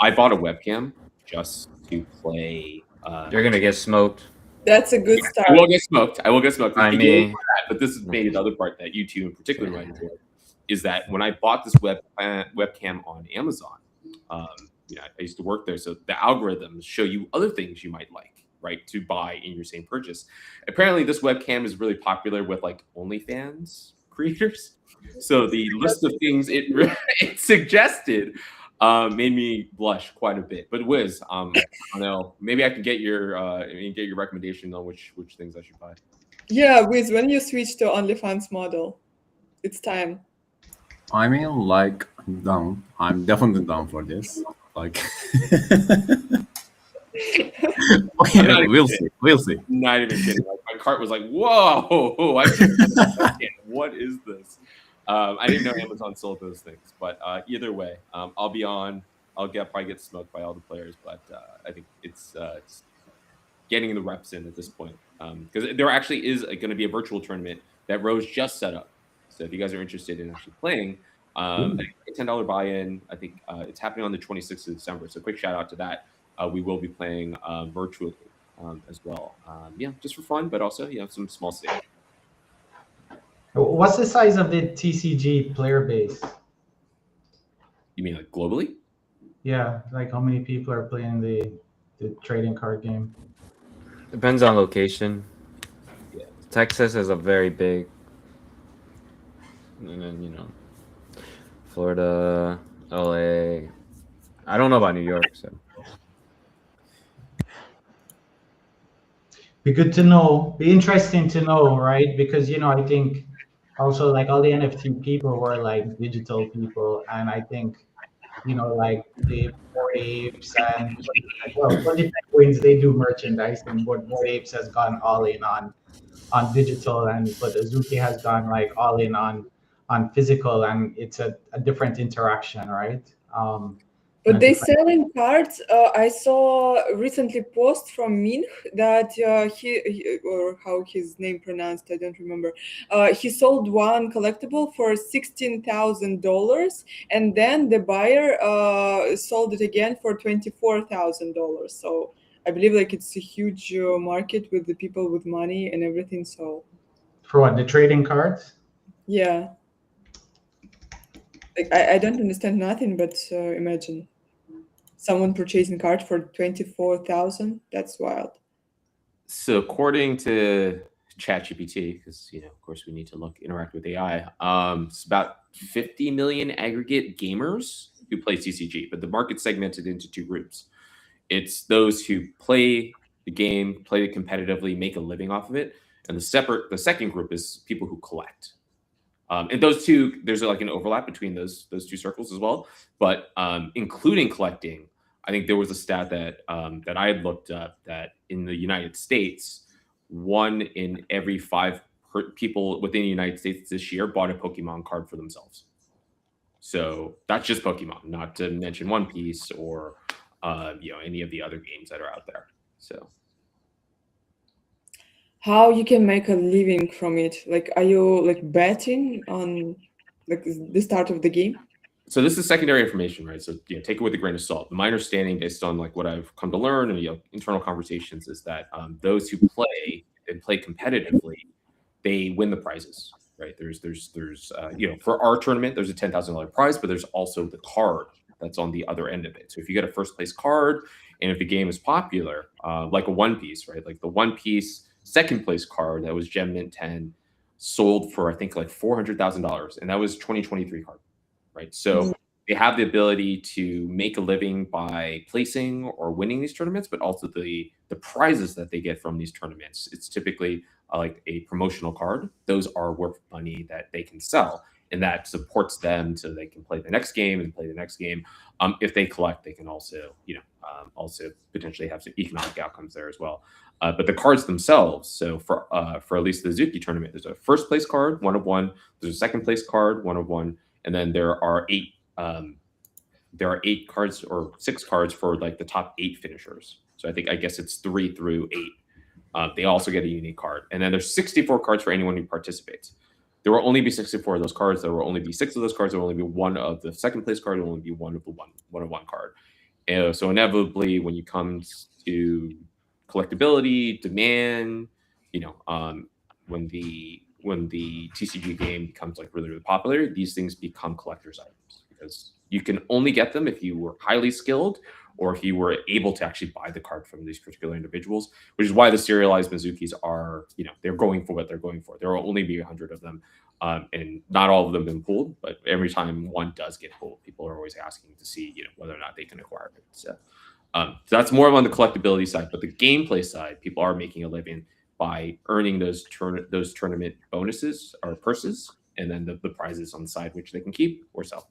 B: I bought a webcam just to play.
E: You're gonna get smoked.
A: That's a good start.
B: I will get smoked. I will get smoked.
E: By me.
B: But this is maybe the other part that you two in particular might enjoy, is that when I bought this webcam on Amazon, I used to work there, so the algorithms show you other things you might like, right, to buy in your same purchase. Apparently, this webcam is really popular with like OnlyFans creators. So the list of things it suggested made me blush quite a bit. But Wiz, I don't know, maybe I can get your recommendation on which things I should buy.
A: Yeah, Wiz, when you switch to OnlyFans model, it's time.
C: I mean, like, down. I'm definitely down for this. Like, we'll see. We'll see.
B: Not even kidding. Like, my cart was like, whoa! What is this? I didn't know Amazon sold those things, but either way, I'll be on. I'll probably get smoked by all the players, but I think it's getting the reps in at this point, because there actually is going to be a virtual tournament that Rose just set up. So if you guys are interested in actually playing, I think $10 buy-in. I think it's happening on the 26th of December. So quick shout out to that. We will be playing virtually as well. Just for fun, but also some small stage.
G: What's the size of the TCG player base?
B: You mean like globally?
G: Yeah, like how many people are playing the trading card game?
E: Depends on location.
B: Yeah.
E: Texas is a very big, and then Florida, LA. I don't know about New York, so.
G: Be good to know. Be interesting to know, right? Because I think also like all the NFT people were like digital people, and I think like the Bored Apes and Project Penguins, they do merchandising, but Bored Apes has gone all in on digital, but Azuki has gone like all in on physical, and it's a different interaction, right?
A: But they selling cards. I saw recently post from Minh that he or how his name pronounced, I don't remember. He sold one collectible for $16,000, and then the buyer sold it again for $24,000. So I believe like it's a huge market with the people with money and everything. So
G: for what, the trading cards?
A: Yeah. Like, I don't understand nothing, but imagine someone purchasing card for 24,000. That's wild.
B: So according to ChatGPT, because of course we need to interact with AI, it's about 50 million aggregate gamers who play TCG, but the market's segmented into two groups. It's those who play the game, play it competitively, make a living off of it, and the second group is people who collect. And those two, there's like an overlap between those two circles as well. But including collecting, I think there was a stat that that I had looked up that in the United States, 1 in every 5 people within the United States this year bought a Pokemon card for themselves. So that's just Pokemon, not to mention One Piece or any of the other games that are out there. So.
A: How you can make a living from it? Like, are you like betting on like the start of the game?
B: So this is secondary information, right? So take it with a grain of salt. My understanding, based on like what I've come to learn and internal conversations, is that those who play and play competitively, they win the prizes, right? There's for our tournament, there's a $10,000 prize, but there's also the card that's on the other end of it. So if you get a first place card, and if the game is popular, like a One Piece, right? Like the One Piece second place card that was Gem Mint 10 sold for I think like $400,000, and that was 2023 card, right? So they have the ability to make a living by placing or winning these tournaments, but also the prizes that they get from these tournaments. It's typically like a promotional card. Those are worth money that they can sell, and that supports them so they can play the next game and play the next game. If they collect, they can also also potentially have some economic outcomes there as well. But the cards themselves, so for at least the Azuki tournament, there's a first place card, 1 of 1. There's a second place card, 1 of 1, and then there are 8. There are 8 cards or 6 cards for like the top 8 finishers. So I guess it's 3 through 8. They also get a unique card, and then there's 64 cards for anyone who participates. There will only be 64 of those cards. There will only be 6 of those cards. There will only be 1 of the second place card. There will only be 1 of the 1 of 1 card. And so inevitably, when you come to collectability, demand, when the TCG game becomes like really, really popular, these things become collector's items because you can only get them if you were highly skilled or if you were able to actually buy the card from these particular individuals, which is why the serialized Mizukis are, they're going for what they're going for. There will only be 100 of them, and not all of them have been pulled, but every time one does get pulled, people are always asking to see, whether or not they can acquire it. So that's more on the collectability side, but the gameplay side, people are making a living by earning those tournament bonuses or purses, and then the prizes on the side, which they can keep or sell.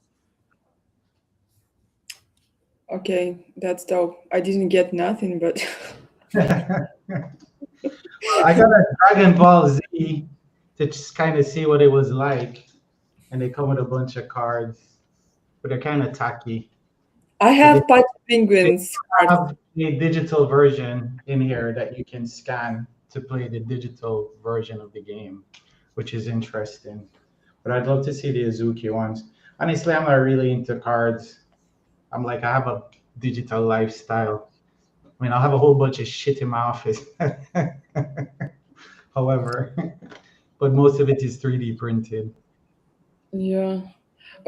A: Okay, that's dope. I didn't get nothing, but
G: I got a Dragon Ball Z to just kind of see what it was like, and they come with a bunch of cards, but they're kind of tacky.
A: I have Patch Penguins.
G: I have a digital version in here that you can scan to play the digital version of the game, which is interesting. But I'd love to see the Azuki ones. Honestly, I'm not really into cards. I have a digital lifestyle. I mean, I'll have a whole bunch of shit in my office. However, but most of it is 3D printed.
A: Yeah.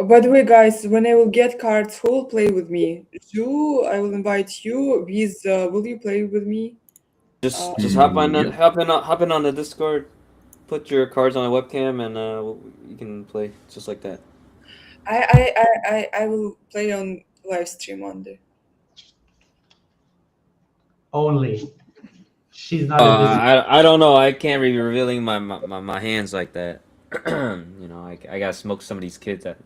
A: By the way, guys, when I will get cards, who will play with me? You, I will invite you. Viz, will you play with me?
E: Just hop in on the Discord, put your cards on a webcam, and you can play just like that.
A: I will play on live stream one day.
G: Only. She's not.
E: I don't know. I can't be revealing my hands like that. I gotta smoke some of these kids at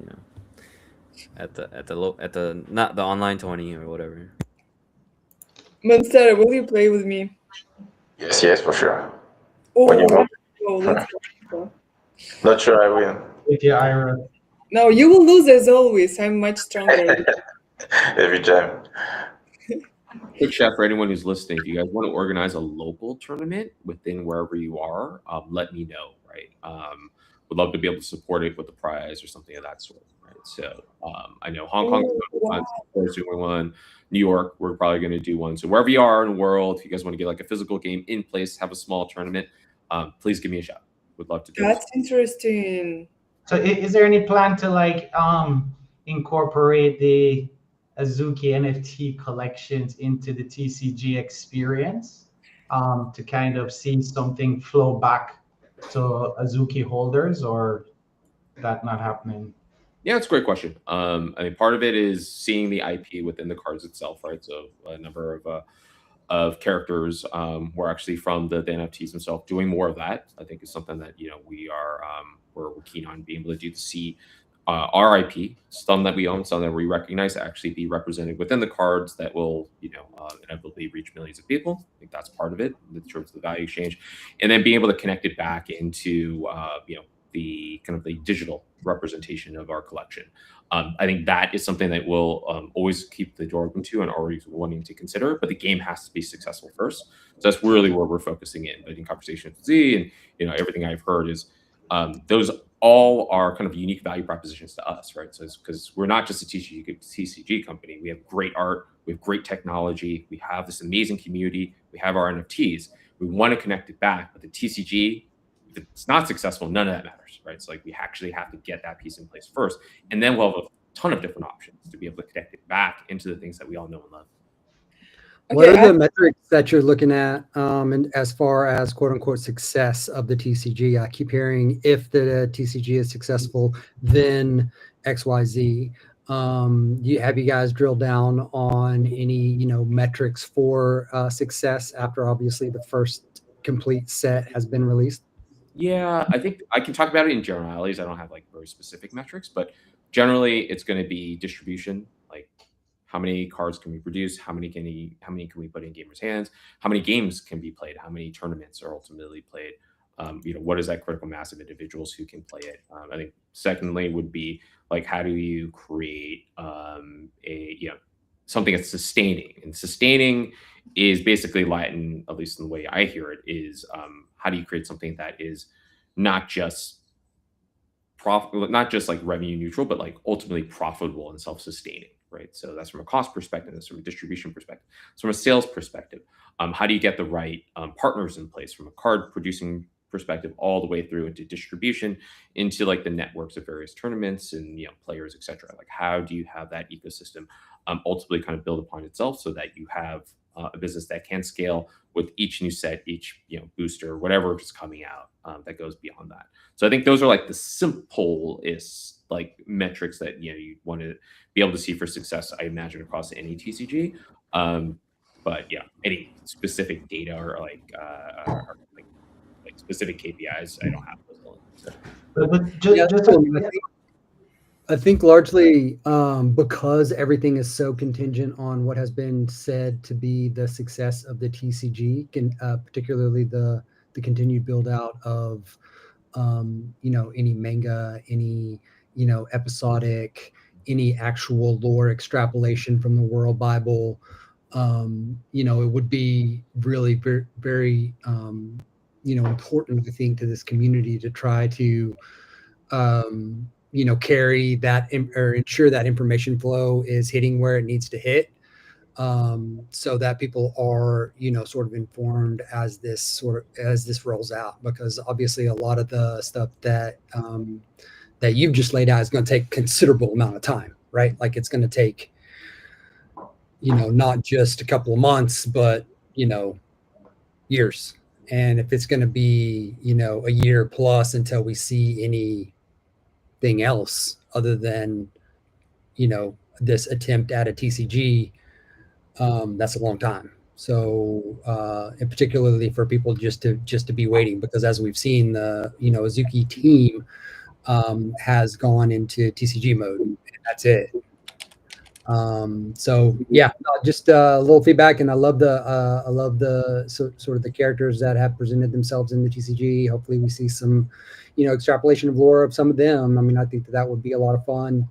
E: the not the online 20 or whatever.
A: Monster, will you play with me?
I: Yes, for sure.
A: Oh,
I: When you
A: let's
I: want.
A: go, let's go.
I: Not sure I win.
G: With you, Ira.
A: No, you will lose as always. I'm much stronger.
I: Every time.
B: Quick shout for anyone who's listening. If you guys want to organize a local tournament within wherever you are, let me know. Right, would love to be able to support it with the prize or something of that sort. Right, so I know Hong Kong is doing one. New York, we're probably going to do one. So wherever you are in the world, if you guys want to get like a physical game in place, have a small tournament, please give me a shout. Would love to do
A: That's interesting.
G: So is there any plan to incorporate the Azuki NFT collections into the TCG experience to kind of see something flow back to Azuki holders, or that not happening?
B: Yeah, it's a great question. I mean, part of it is seeing the IP within the cards itself, right? So a number of characters who are actually from the NFTs themselves. Doing more of that, I think, is something that we're keen on being able to do to see our IP, some that we own, some that we recognize, actually be represented within the cards that will, inevitably reach millions of people. I think that's part of it in terms of the value exchange, and then being able to connect it back into, the kind of the digital representation of our collection. I think that is something that we'll always keep the door open to and always wanting to consider, but the game has to be successful first. So that's really where we're focusing in. But in conversation with Z and everything I've heard is those all are kind of unique value propositions to us, right? So it's because we're not just a TCG company. We have great art, we have great technology, we have this amazing community, we have our NFTs. We want to connect it back, but the TCG, if it's not successful, none of that matters, right? So we actually have to get that piece in place first, and then we'll have a ton of different options to be able to connect it back into the things that we all know and love.
H: What are the metrics that you're looking at and as far as quote unquote success of the TCG? I keep hearing if the TCG is successful, then XYZ. Have you guys drilled down on any metrics for success after obviously the first complete set has been released?
B: Yeah, I think I can talk about it in generalities. I don't have like very specific metrics, but generally it's going to be distribution, like How many cards can we produce? How many can we put in gamers' hands? How many games can be played? How many tournaments are ultimately played? What is that critical mass of individuals who can play it? I think secondly would be like, how do you create something that's sustaining? And sustaining is basically Latin, at least in the way I hear it, is how do you create something that is not just not just like revenue neutral, but like ultimately profitable and self-sustaining, right? So that's from a cost perspective, that's from a distribution perspective, it's from a sales perspective. How do you get the right partners in place from a card producing perspective all the way through into distribution, into like the networks of various tournaments and players, etc. Like, how do you have that ecosystem ultimately kind of build upon itself so that you have a business that can scale with each new set, each booster, whatever is coming out that goes beyond that. So I think those are like the simplest like metrics that you want to be able to see for success, I imagine, across any TCG. But yeah, any specific data or like specific KPIs, I don't have those. So.
G: But just
H: I think largely because everything is so contingent on what has been said to be the success of the TCG, particularly the continued build out of any manga, any episodic, any actual lore extrapolation from the World Bible. It would be really very, very important, I think, to this community to try to carry that or ensure that information flow is hitting where it needs to hit, so that people are sort of informed as this rolls out, because obviously a lot of the stuff that you've just laid out is going to take considerable amount of time, right? Like, it's going to take not just a couple of months, but years. And if it's going to be a year plus until we see anything else other than this attempt at a TCG, that's a long time. So and particularly for people just to be waiting, because as we've seen, the Azuki team has gone into TCG mode, and that's it. So yeah, just a little feedback, and I love the sort of the characters that have presented themselves in the TCG. Hopefully we see some extrapolation of lore of some of them. I mean, I think that would be a lot of fun.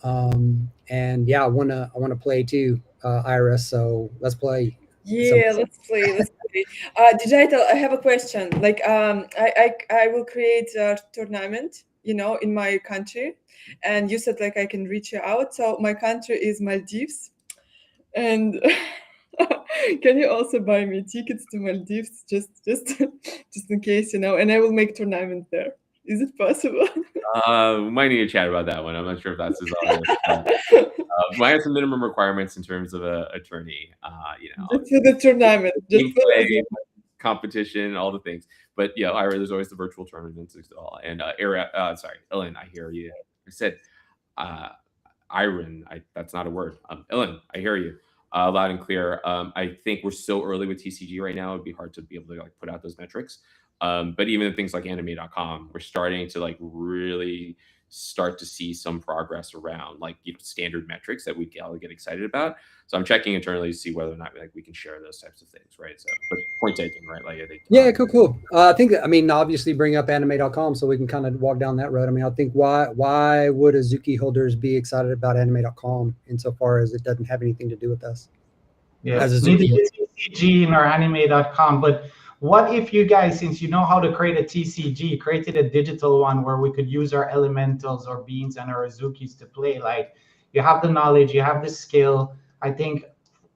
H: And yeah, I wanna play too, Iris. So let's play.
A: Yeah, let's play. Digital, I have a question. Like, I will create a tournament, in my country, and you said like I can reach you out. So my country is Maldives, and can you also buy me tickets to Maldives just in case, and I will make tournament there. Is it possible?
B: We might need to chat about that one. I'm not sure if that's as might have some minimum requirements in terms of an attorney.
A: Just for the tournament, just
B: play, competition, all the things. But yeah, Ira, there's always the virtual tournaments as well. And Ellen, I hear you. I said Iron. That's not a word. Ellen, I hear you loud and clear. I think we're so early with TCG right now. It'd be hard to be able to like put out those metrics. But even things like anime.com, we're starting to like really start to see some progress around like standard metrics that we all get excited about. So I'm checking internally to see whether or not like we can share those types of things, right? So, but point taken, right? Like I think.
H: Yeah, cool. I think obviously bring up anime.com so we can kind of walk down that road. I mean, I think why would Azuki holders be excited about anime.com insofar as it doesn't have anything to do with us?
G: Yeah, maybe TCG or anime.com, but what if you guys, since you know how to create a TCG, created a digital one where we could use our elementals or beans and our Azukis to play? Like, you have the knowledge, you have the skill. I think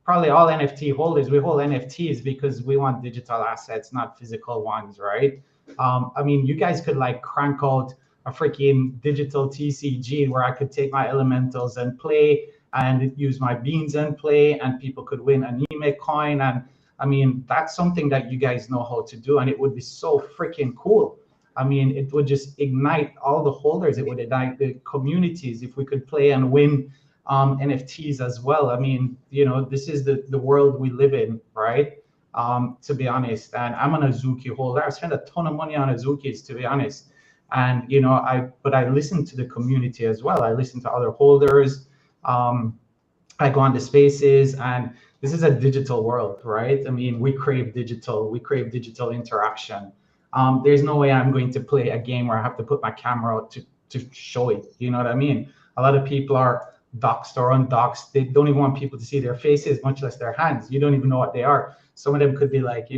G: probably all NFT holders, we hold NFTs because we want digital assets, not physical ones, right? I mean, you guys could like crank out a freaking digital TCG where I could take my elementals and play and use my beans and play, and people could win an anime coin. And I mean, that's something that you guys know how to do, and it would be so freaking cool. I mean, it would just ignite all the holders. It would ignite the communities if we could play and win NFTs as well. I mean, this is the world we live in, right? To be honest, and I'm an Azuki holder. I spend a ton of money on Azukis, to be honest. And but I listen to the community as well. I listen to other holders. I go on the spaces, and this is a digital world, right? I mean, we crave digital interaction. There's no way I'm going to play a game where I have to put my camera out to show it. You know what I mean? A lot of people are doxed or undoxed. They don't even want people to see their faces, much less their hands. You don't even know what they are. Some of them could be like,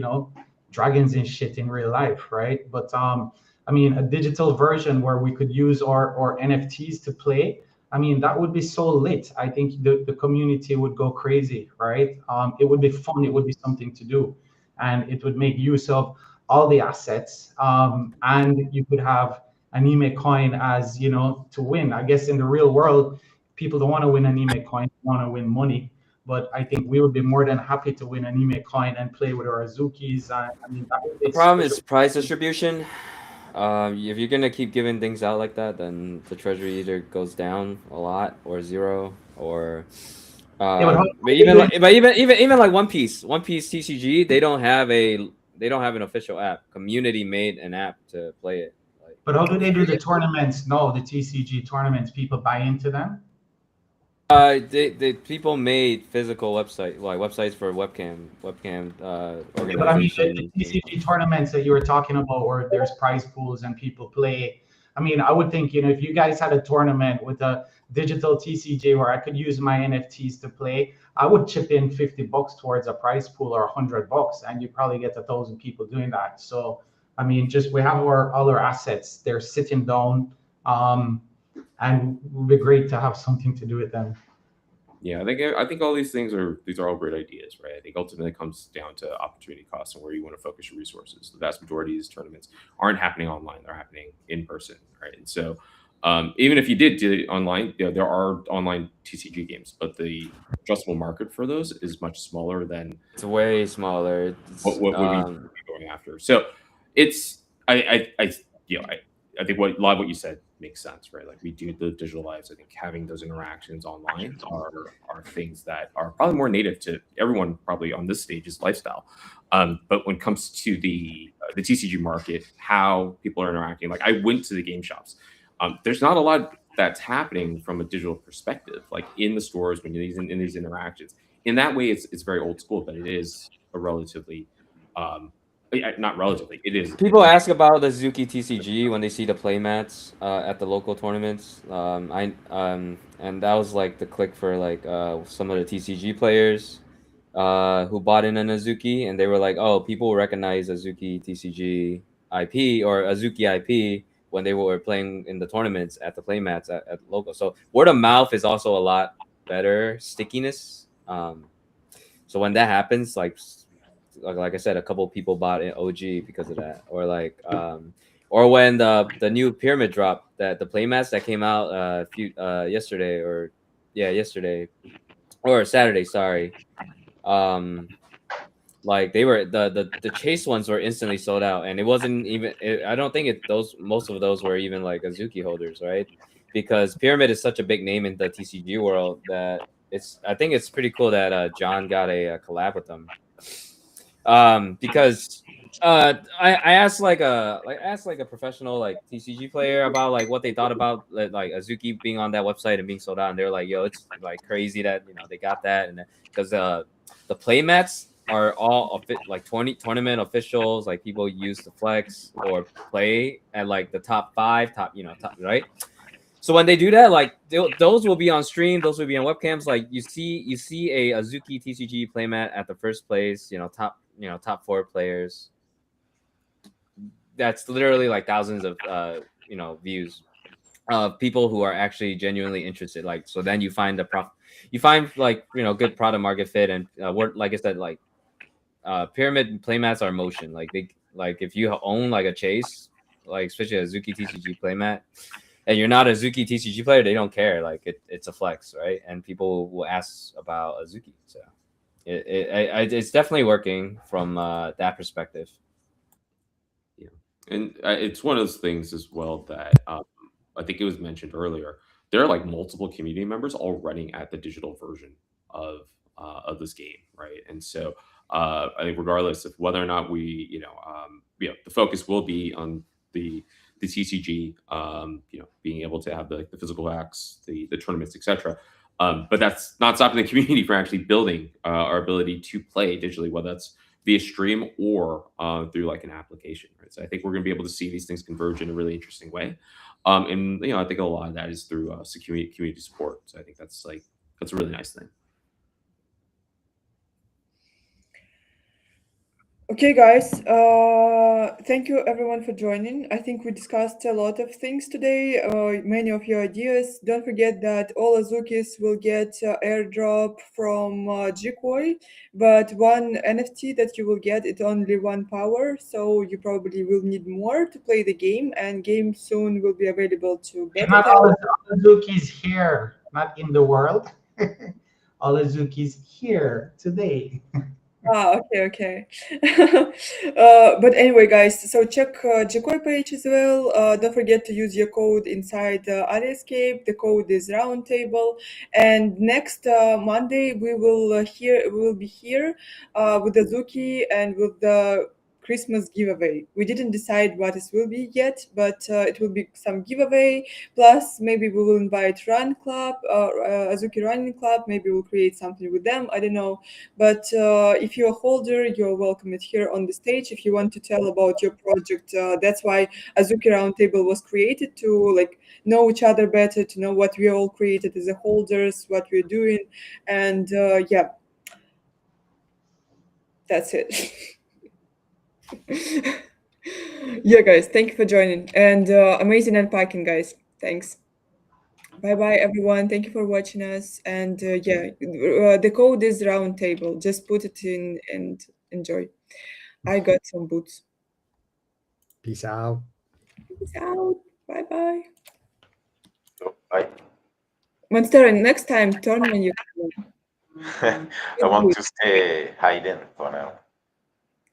G: dragons and shit in real life, right? But I mean, a digital version where we could use our NFTs to play. I mean, that would be so lit. I think the community would go crazy, right? It would be fun. It would be something to do. And it would make use of all the assets. And you could have an anime coin as, to win. I guess in the real world, people don't want to win an anime coin, they want to win money. But I think we would be more than happy to win an anime coin and play with our Azukis. I mean, that would
E: The
G: be
E: problem
G: such
E: is price distribution. If you're gonna keep giving things out like that, then the treasury either goes down a lot or zero, or
G: yeah, but how
E: but
G: are they
E: even
G: doing?
E: like, but even like One Piece TCG, they don't have an official app. Community made an app to play it. Like,
G: But how do they do the tournaments? No, the TCG tournaments, people buy into them.
E: they people made physical websites for webcam
G: Okay, but I mean, the
E: organizations.
G: TCG tournaments that you were talking about, where there's prize pools and people play. I mean, I would think, if you guys had a tournament with a digital TCG where I could use my NFTs to play, I would chip in $50 towards a prize pool, or $100, and you probably get 1,000 people doing that. So, I mean, just we have our other assets. They're sitting down, and it would be great to have something to do with them.
B: Yeah, I think all these are all great ideas, right? I think ultimately it comes down to opportunity costs and where you want to focus your resources. The vast majority of these tournaments aren't happening online; they're happening in person, right? And so, even if you did do it online, there are online TCG games, but the addressable market for those is much smaller than
E: It's way smaller.
B: what would we be going after. So it's I think a lot of what you said makes sense, right? Like we do the digital lives. I think having those interactions online are things that are probably more native to everyone probably on this stage's lifestyle. But when it comes to the TCG market, how people are interacting, like I went to the game shops. There's not a lot that's happening from a digital perspective, like in the stores when you're in these interactions. In that way, it's very old school, but it is a relatively not relatively. It is.
E: People ask about the Azuki TCG when they see the playmats at the local tournaments. And that was like the click for like some of the TCG players who bought in an Azuki, and they were like, "Oh, people recognize Azuki TCG IP or Azuki IP when they were playing in the tournaments at the playmats at local." So word of mouth is also a lot better stickiness. So when that happens, like I said, a couple people bought an OG because of that, or when the new pyramid drop, that the playmats that came out yesterday, yesterday or Saturday, sorry. Like they were the chase ones were instantly sold out, and it wasn't even. I don't think most of those were even like Azuki holders, right? Because Pyramid is such a big name in the TCG world that I think it's pretty cool that John got a collab with them. Because I asked like a professional like TCG player about like what they thought about like Azuki being on that website and being sold out, and they're like, "Yo, it's like crazy that they got that," and because the playmats are all like 20 tournament officials, like people use to flex or play at like the top 5, top right. So when they do that, like those will be on stream, those will be on webcams. Like you see a Azuki TCG playmat at the first place, top 4 players. That's literally like thousands of views of people who are actually genuinely interested. Like so, then you find like good product market fit, and like I said, like pyramid playmats are motion. Like if you own like a chase, like especially a Azuki TCG playmat, and you're not a Azuki TCG player, they don't care. Like it's a flex, right? And people will ask about Azuki. So it's definitely working from that perspective.
B: Yeah, and it's one of those things as well that I think it was mentioned earlier. There are like multiple community members all running at the digital version of this game, right? And so I think regardless of whether or not the focus will be on the TCG, being able to have the physical acts, the tournaments, etc. But that's not stopping the community from actually building our ability to play digitally, whether that's via stream or through like an application, right? So I think we're going to be able to see these things converge in a really interesting way. And I think a lot of that is through community support. So I think that's a really nice thing.
A: Okay, guys, thank you everyone for joining. I think we discussed a lot of things today, many of your ideas. Don't forget that all Azukis will get airdrop from Gkoi, but one NFT that you will get, it's only one power, so you probably will need more to play the game, and game soon will be available to beta
G: Not
A: test.
G: all Azuki's here, not in the world. All Azuki's here today.
A: Okay. But anyway, guys, so check Gkoi page as well. Don't forget to use your code inside Ali Escape. The code is Roundtable. And next Monday we will be here with Azuki and with the Christmas giveaway. We didn't decide what it will be yet, but it will be some giveaway. Plus, maybe we will invite Run Club, Azuki Running Club. Maybe we'll create something with them. I don't know. But if you're a holder, you're welcome here on the stage. If you want to tell about your project, that's why Azuki Roundtable was created, to like know each other better, to know what we all created as a holders, what we're doing, and yeah, that's it. Yeah, guys, thank you for joining, and amazing unpacking, guys. Thanks. Bye bye, everyone. Thank you for watching us. And the code is Roundtable. Just put it in and enjoy. I got some boots.
H: Peace out.
A: Peace out. Bye bye.
I: So, bye.
A: Monstera, next time, turn on your
I: I want to stay hidden for now.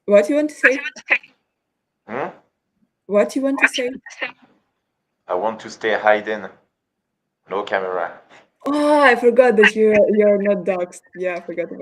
A: What you want to say?
I: Hmm?
A: What you want to say?
I: I want to stay hidden. No camera.
A: Oh, I forgot that you're not doxed. Yeah, I forgot about